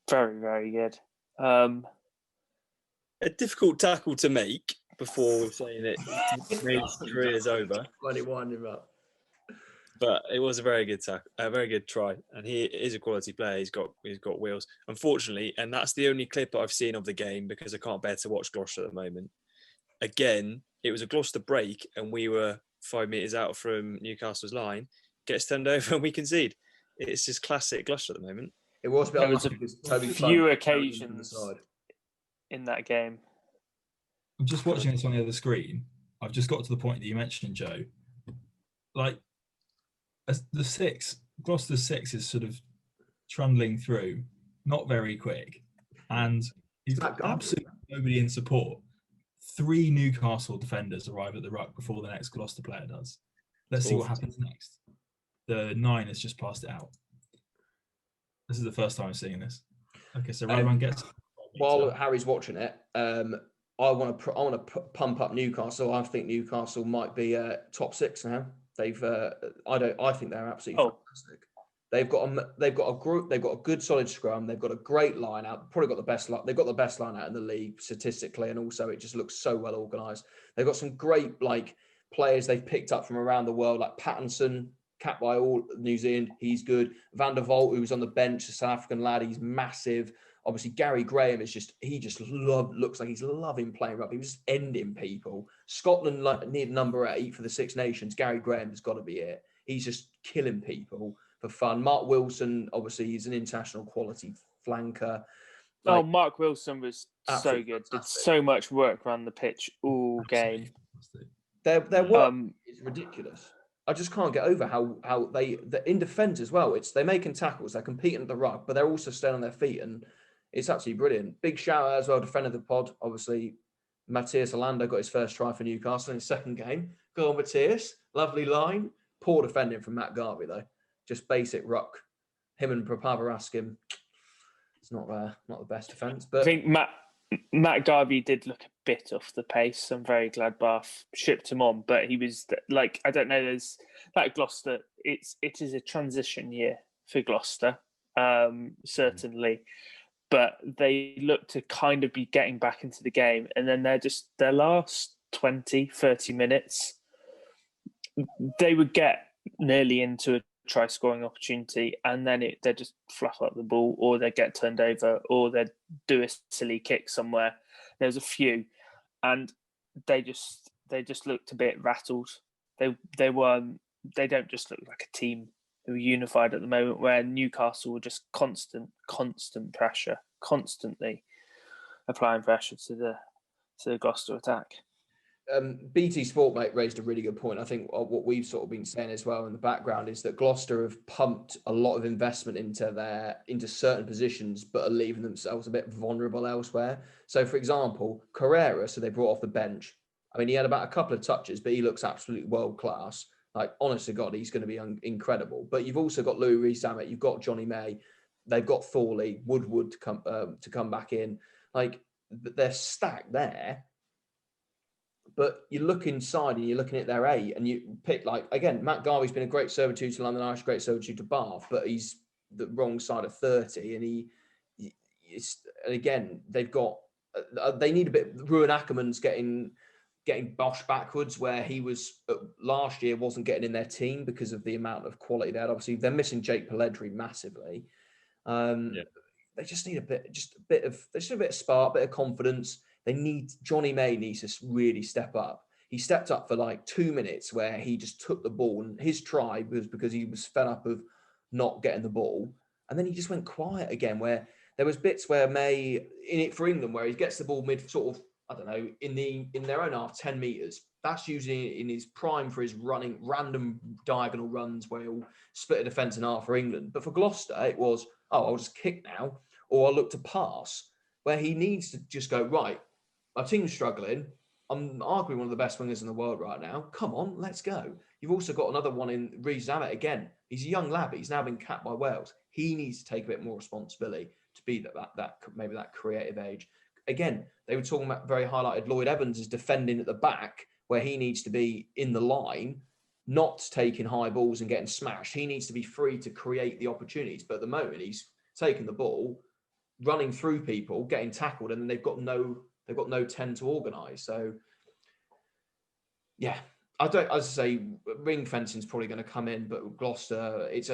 very, very good. A difficult tackle to make before we're saying it. His career is over. When it wound him up. But it was a very good tackle, a very good try, and he is a quality player. He's got wheels. Unfortunately, and that's the only clip I've seen of the game, because I can't bear to watch Gloucester at the moment. Again, it was a Gloucester break, and we were 5 meters out from Newcastle's line. Gets turned over, and we concede. It's just classic Gloucester at the moment. It was a bit There was unlucky because Toby few Clough occasions from the side. in that game. I'm just watching this on the other screen. I've just got to the point that you mentioned, Joe. Like, as the Gloucester 6 is sort of trundling through, not very quick, and he's got absolutely nobody in support. 3 Newcastle defenders arrive at the ruck before the next Gloucester player does. Let's see what happens next. The 9 has just passed it out. This is the first time I'm seeing this. Okay, so Radwan gets. While Harry's watching it, I want to pump up Newcastle. I think Newcastle might be top 6 now. I think they're absolutely fantastic. They've got a group. They've got a good solid scrum. They've got a great line out. Probably got the best. They've got the best line out in the league statistically, and also it just looks so well organised. They've got some great players they've picked up from around the world, like Pattinson, capped by all New Zealand. He's good. Van der Vault, who's on the bench, a South African lad. He's massive. Obviously, Gary Graham looks like he's loving playing rugby. He was just ending people. Scotland need number 8 for the Six Nations. Gary Graham has got to be it. He's just killing people for fun. Mark Wilson, obviously, he's an international quality flanker. Mark Wilson was so good. Fantastic. Did so much work around the pitch all game. Their work is ridiculous. I just can't get over how they're in defence as well. They're making tackles, they're competing at the ruck, but they're also staying on their feet, and it's absolutely brilliant. Big shout out as well, defender of the pod, obviously, Matthias Orlando got his first try for Newcastle in his second game. Go on, Matthias. Lovely line. Poor defending from Matt Garvey, though. Just basic ruck. Him and Praparaskim. It's not the best defence. But I think Matt Garvey did look a bit off the pace. I'm very glad Bath shipped him on, but he was I don't know. There's that Gloucester. It is a transition year for Gloucester, certainly. But they look to kind of be getting back into the game. And then their last 20, 30 minutes, they would get nearly into a try-scoring opportunity, and then they just fluff up the ball, or they get turned over, or they do a silly kick somewhere. There's a few, and they just looked a bit rattled. They don't just look like a team who are unified at the moment, where Newcastle were just constant pressure, constantly applying pressure to the Gloucester attack. BT Sportmate raised a really good point. I think what we've sort of been saying as well in the background is that Gloucester have pumped a lot of investment into certain positions, but are leaving themselves a bit vulnerable elsewhere. So, for example, Carrera, so they brought off the bench. I mean, he had about a couple of touches, but he looks absolutely world class. Like, honest to God, he's going to be incredible. But you've also got Louis Rees-Zammit, you've got Johnny May, they've got Thorley, Woodward to come back in. Like, they're stacked there. But you look inside and you're looking at their 8, and you pick, again, Matt Garvey's been a great servitude to London Irish, great servitude to Bath, but he's the wrong side of 30. And again, they need a bit. Ruan Ackerman's getting Bosch backwards, where he was last year wasn't getting in their team because of the amount of quality they had. Obviously, they're missing Jake Pelledri massively. They just need a bit of spark, bit of confidence. Johnny May needs to really step up. He stepped up for 2 minutes where he just took the ball, and his try was because he was fed up of not getting the ball. And then he just went quiet again, where there was bits where May in it for England, where he gets the ball mid sort of, I don't know, in their own half, 10 metres. That's usually in his prime for his running random diagonal runs where he'll split a defence in half for England. But for Gloucester, it was, I'll just kick now, or I'll look to pass, where he needs to just go, right, our team's struggling. I'm arguably one of the best wingers in the world right now. Come on, let's go. You've also got another one in Rees-Zammit again. He's a young lad, but he's now been capped by Wales. He needs to take a bit more responsibility to be that creative age. Again, they were talking about, very highlighted, Lloyd Evans is defending at the back, where he needs to be in the line, not taking high balls and getting smashed. He needs to be free to create the opportunities. But at the moment, he's taking the ball, running through people, getting tackled, and then they've got no 10 to organise. So, yeah, as I say, ring fencing is probably going to come in, but Gloucester, it's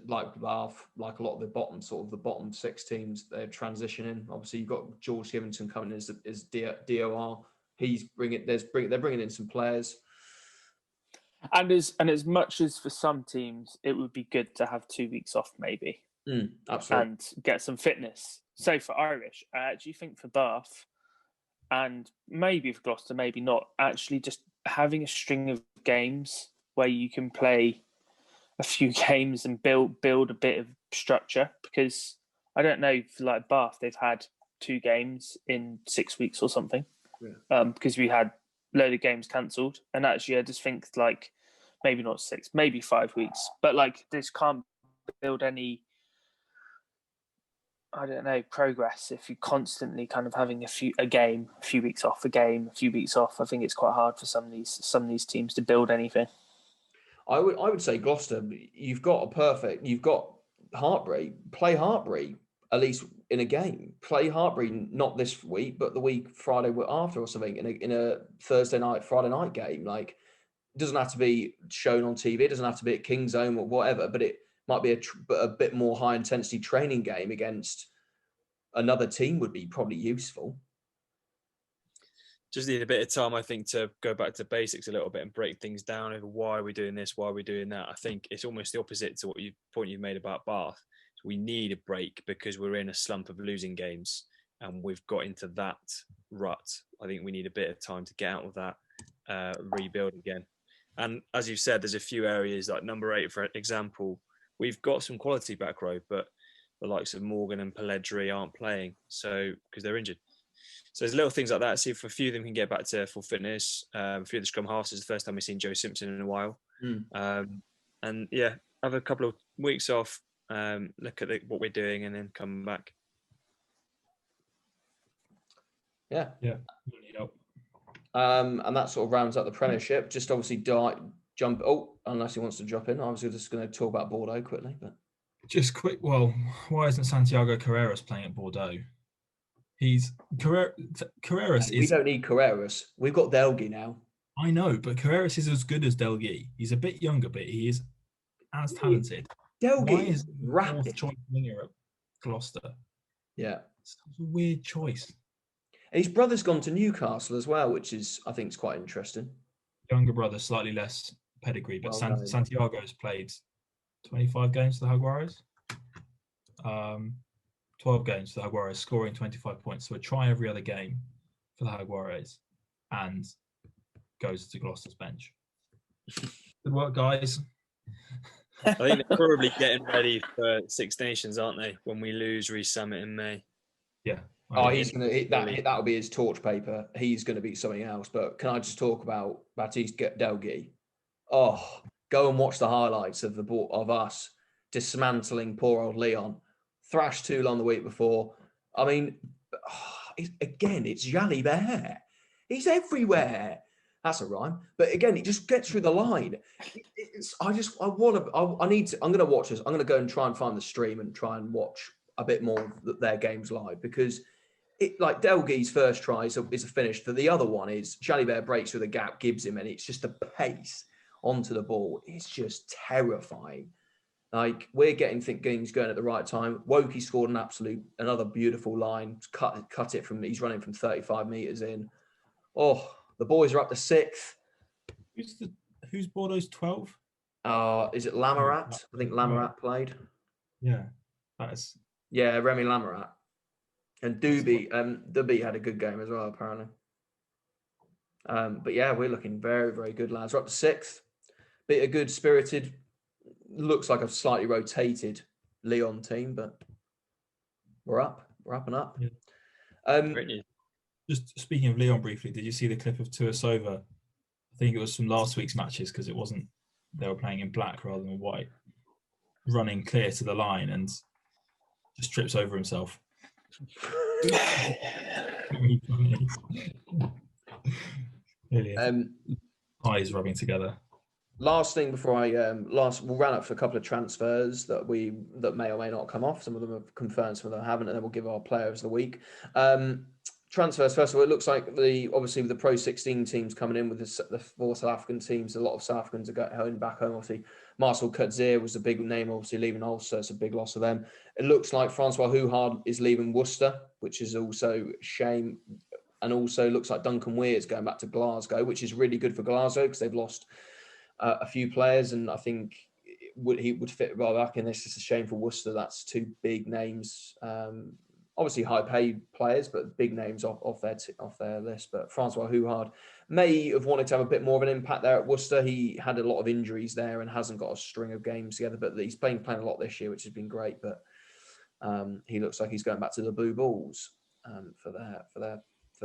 like Bath, like a lot of the bottom 6 teams, they're transitioning. Obviously, you've got George Giventon coming in as DOR. They're bringing in some players. And as much as for some teams, it would be good to have 2 weeks off, maybe, Absolutely. and get some fitness. So for Irish, I actually think for Bath and maybe for Gloucester, maybe not, actually just having a string of games where you can play a few games and build a bit of structure, because I don't know, for like Bath, they've had 2 games in 6 weeks or something, because we had a load of games cancelled. And actually, I just think like maybe not 6, maybe 5 weeks, but like this can't build any, I don't know, progress if you're constantly kind of having a few weeks off, a few weeks off. I think it's quite hard for some of these teams to build anything. I would say Gloucester, you've got Hartbury, play Hartbury at least in a game. Play Hartbury not this week, but the week Friday after or something in a Friday night game. Like, it doesn't have to be shown on TV. It doesn't have to be at King's Home or whatever, but it might be a bit more high intensity training game against another team would be probably useful. Just need a bit of time, I think, to go back to basics a little bit and break things down over why are we doing this, why are we doing that. I think it's almost the opposite to what you've made about Bath. We need a break because we're in a slump of losing games and we've got into that rut. I think we need a bit of time to get out of that, rebuild again. And as you said, there's a few areas like number 8, for example, we've got some quality back row, but the likes of Morgan and Pelledri aren't playing, so because they're injured. So there's little things like that. See if a few of them can get back to full fitness. A few of the scrum halves is the first time we've seen Joe Simpson in a while. And yeah, have a couple of weeks off, look at what we're doing, and then come back. Yeah. Help. And that sort of rounds up the Premiership. Just obviously jump. Oh, unless he wants to drop in, I was just going to talk about Bordeaux quickly, but just quick. Well, why isn't Santiago Carreras playing at Bordeaux? Carreras We don't need Carreras. We've got Delgi now. I know, but Carreras is as good as Delgi. He's a bit younger, but he is as talented. Delgi is rapid. Fourth choice winger at Gloucester. Yeah, it's a weird choice. And his brother's gone to Newcastle as well, which is, I think, is quite interesting. Younger brother, slightly less pedigree, but Santiago's played 25 games for the Jaguares. 12 games for the Jaguares, scoring 25 points. So a try every other game for the Jaguares, and goes to Gloucester's bench. Good work, guys. I think they're probably getting ready for Six Nations, aren't they? When we lose Resummit in May. Yeah. He's going to that'll be his torch paper. He's going to be something else. But can I just talk about Baptiste Delgi? Oh, go and watch the highlights of us dismantling poor old Leon. Thrashed Toulon the week before. I mean, again, it's Jalibert. He's everywhere. That's a rhyme. But again, he just gets through the line. I'm going to watch this. I'm going to go and try and find the stream and try and watch a bit more of their games live, because like Delgi's first try is a finish. The other one is Jalibert breaks through the gap, gives him, and it's just the pace onto the ball. It's just terrifying. Like, we're getting things going at the right time. Woki scored another beautiful line. Cut it from. He's running from 35 meters in. Oh, the boys are up to 6th. Who's Bordeaux's 12? Is it Lamarat? I think Lamarat played. Yeah, that is. Yeah, Remy Lamarat. And Duby had a good game as well, apparently. But yeah, we're looking very, very good, lads. We're up to 6th. Bit of good spirited. Looks like a slightly rotated Leon team, but we're up. We're up and up. Yeah. Just speaking of Leon briefly, did you see the clip of Tuasova? I think it was from last week's matches, because it wasn't. They were playing in black rather than white, running clear to the line and just trips over himself. Eyes rubbing together. Last thing before we'll run up for a couple of transfers that may or may not come off. Some of them have confirmed, some of them haven't, and then we'll give our players of the week. Transfers, first of all, it looks like obviously with the Pro 16 teams coming in with the 4 South African teams, a lot of South Africans are going back home. Obviously, Marcel Kutzir was a big name, obviously leaving Ulster. It's a big loss for them. It looks like Francois Huhard is leaving Worcester, which is also a shame. And also looks like Duncan Weir is going back to Glasgow, which is really good for Glasgow because they've lost a few players, and I think he would fit right back in this. It's a shame for Worcester. That's two big names, obviously high-paid players, but big names off their list. But Francois Houhard may have wanted to have a bit more of an impact there at Worcester. He had a lot of injuries there and hasn't got a string of games together, but he's playing a lot this year, which has been great. But he looks like he's going back to the Blue Bulls for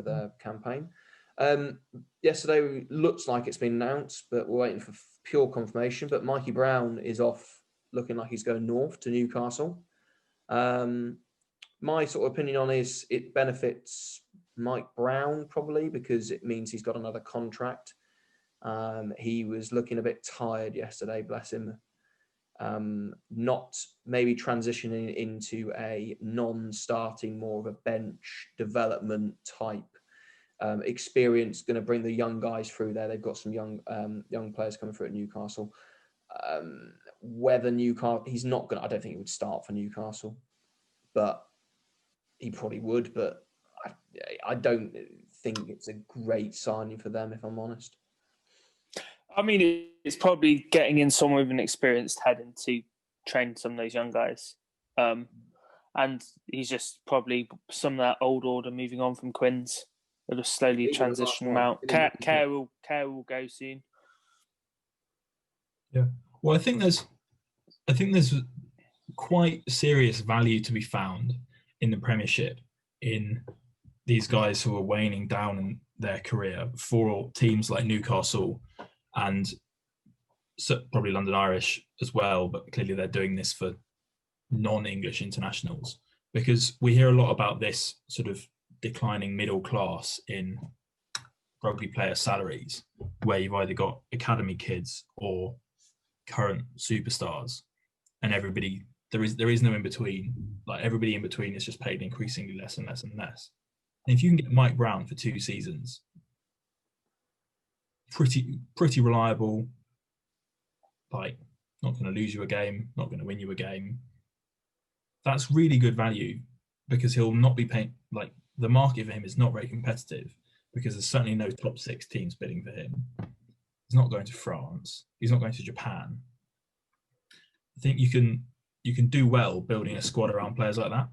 their campaign. Yesterday looks like it's been announced, but we're waiting for pure confirmation. But Mikey Brown is off, looking like he's going north to Newcastle. My sort of opinion on is it benefits Mike Brown probably because it means he's got another contract. He was looking a bit tired yesterday, bless him. Not maybe transitioning into a non-starting, more of a bench development type experience, going to bring the young guys through there. They've got some young players coming through at Newcastle. Whether Newcastle, he's not going to, I don't think he would start for Newcastle, but he probably would. But I don't think it's a great signing for them, if I'm honest. I mean, it's probably getting in someone with an experienced head and to train some of those young guys. And he's just probably some of that old order moving on from Quinn's. It'll just slowly transition them out. Care will go soon. Yeah. Well, I think there's quite serious value to be found in the Premiership in these guys who are waning down in their career for teams like Newcastle and probably London Irish as well, but clearly they're doing this for non-English internationals, because we hear a lot about this sort of declining middle class in rugby player salaries, where you've either got academy kids or current superstars, and everybody there is no in between. Like everybody in between is just paid increasingly less and less and less. And if you can get Mike Brown for 2 seasons, pretty reliable, like not going to lose you a game, not going to win you a game, that's really good value, because he'll not be paying, like the market for him is not very competitive, because there's certainly no top 6 teams bidding for him. He's not going to France. He's not going to Japan. I think you can do well building a squad around players like that.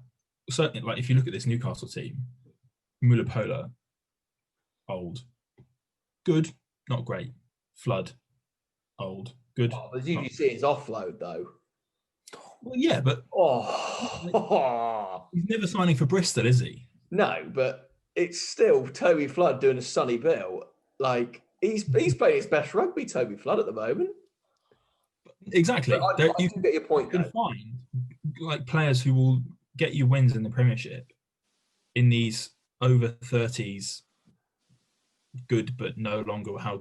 Certainly, like if you look at this Newcastle team, Mulipola, old, good, not great. Flood, old, good. Oh, as you see his offload though. Well, yeah, but he's never signing for Bristol, is he? No, but it's still Toby Flood doing a Sonny Bill. Like he's playing his best rugby, Toby Flood, at the moment. Exactly. I do get your point. You can find like players who will get you wins in the Premiership in these over 30s, good but no longer as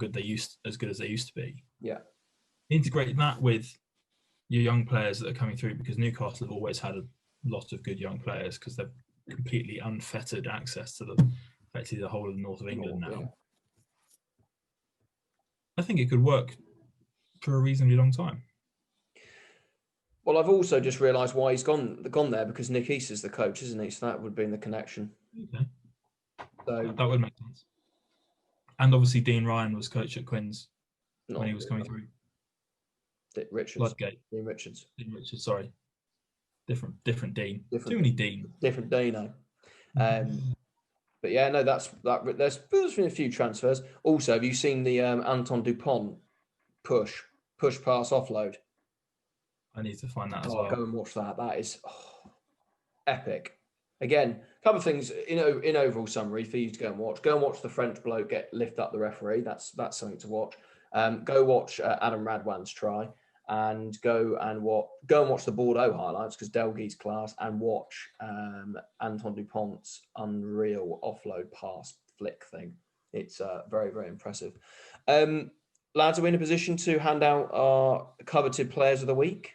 good as they used to be. Yeah. Integrate that with your young players that are coming through, because Newcastle have always had a lot of good young players because they've completely unfettered access to effectively the whole of the north of England now. Yeah. I think it could work for a reasonably long time. Well, I've also just realised why he's gone there, because Nick East is the coach, isn't he? So that would be in the connection. Okay. So that would make sense. And obviously Dean Ryan was coach at Quinn's when he was coming through. Richards. Bloodgate. Dean Richards, sorry. Different Dean. Too many Dean. Different Dino. But yeah, no, that's that. There's been a few transfers. Also, have you seen the Anton Dupont push pass offload? I need to find that as well. Go and watch that. That is epic. Again, a couple of things in overall summary for you to go and watch. Go and watch the French bloke lift up the referee. That's something to watch. Go watch Adam Radwan's try, and go and watch the Bordeaux highlights, because Delgy's class, and watch Anton Dupont's unreal offload pass flick thing. It's very, very impressive. Lads, are we in a position to hand out our coveted players of the week?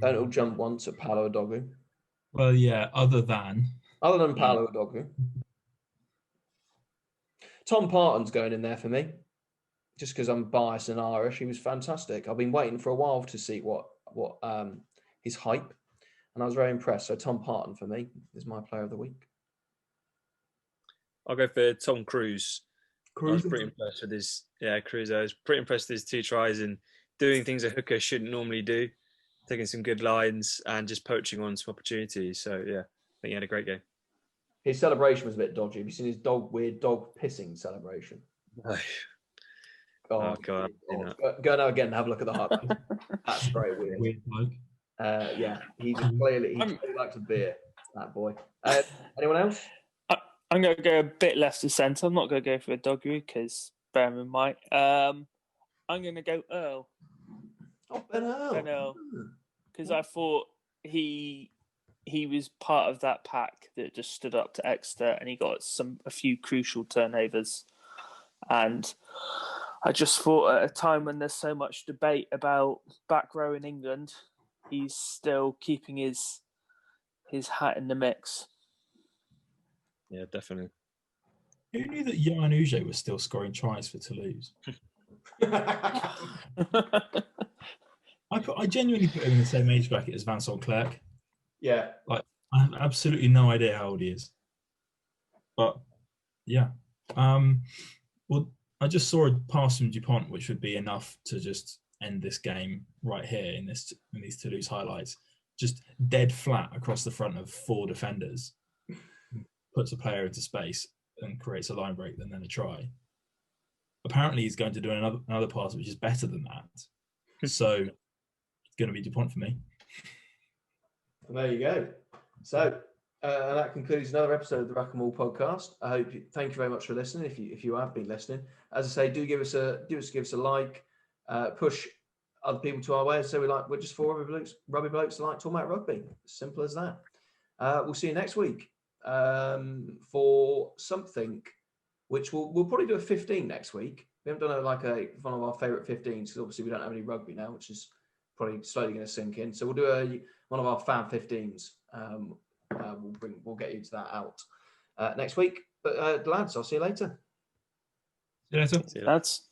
Don't all jump once at Paolo Odogwu. Well, yeah, other than Paolo Odogwu. Tom Parton's going in there for me, just because I'm biased and Irish. He was fantastic. I've been waiting for a while to see what his hype, and I was very impressed. So Tom Parton for me is my player of the week. I'll go for Tom Cruise. I was Cruise. pretty impressed with his Cruise. I was pretty impressed with his 2 tries and doing things a hooker shouldn't normally do, taking some good lines and just poaching on some opportunities. So yeah, I think he had a great game. His celebration was a bit dodgy. Have you seen his weird dog pissing celebration? Oh God. Go now again and have a look at the highlights. That's very weird. Weird bloke. Yeah, he clearly likes a beer, that boy. Anyone else? I'm going to go a bit left of centre. I'm not going to go for a doggery because Behrman might. I'm going to go Earl. Oh, Ben Earl. Because I thought he was part of that pack that just stood up to Exeter, and he got a few crucial turnovers. And I just thought at a time when there's so much debate about back row in England, he's still keeping his hat in the mix. Yeah, definitely. Who knew that Jan Uge was still scoring tries for Toulouse? I genuinely put him in the same age bracket as Vincent Clerc. Yeah. Like, I have absolutely no idea how old he is. But yeah. Well, I just saw a pass from Dupont, which would be enough to just end this game right here in these Toulouse highlights. Just dead flat across the front of 4 defenders. Puts a player into space and creates a line break and then a try. Apparently he's going to do another pass which is better than that. So it's going to be Dupont for me. Well, there you go. So that concludes another episode of the Rack 'Em All podcast. Thank you very much for listening. If you have been listening, as I say, do give us a like, push other people to our way. So we're just 4 rugby blokes that like talking about rugby. Simple as that. We'll see you next week. For something which we'll probably do a 15 next week. We haven't done one of our favourite 15s because obviously we don't have any rugby now, which is probably slowly going to sink in. So we'll do one of our fan 15s. We'll get you to that out next week. But lads, I'll see you later. See you later. Lads.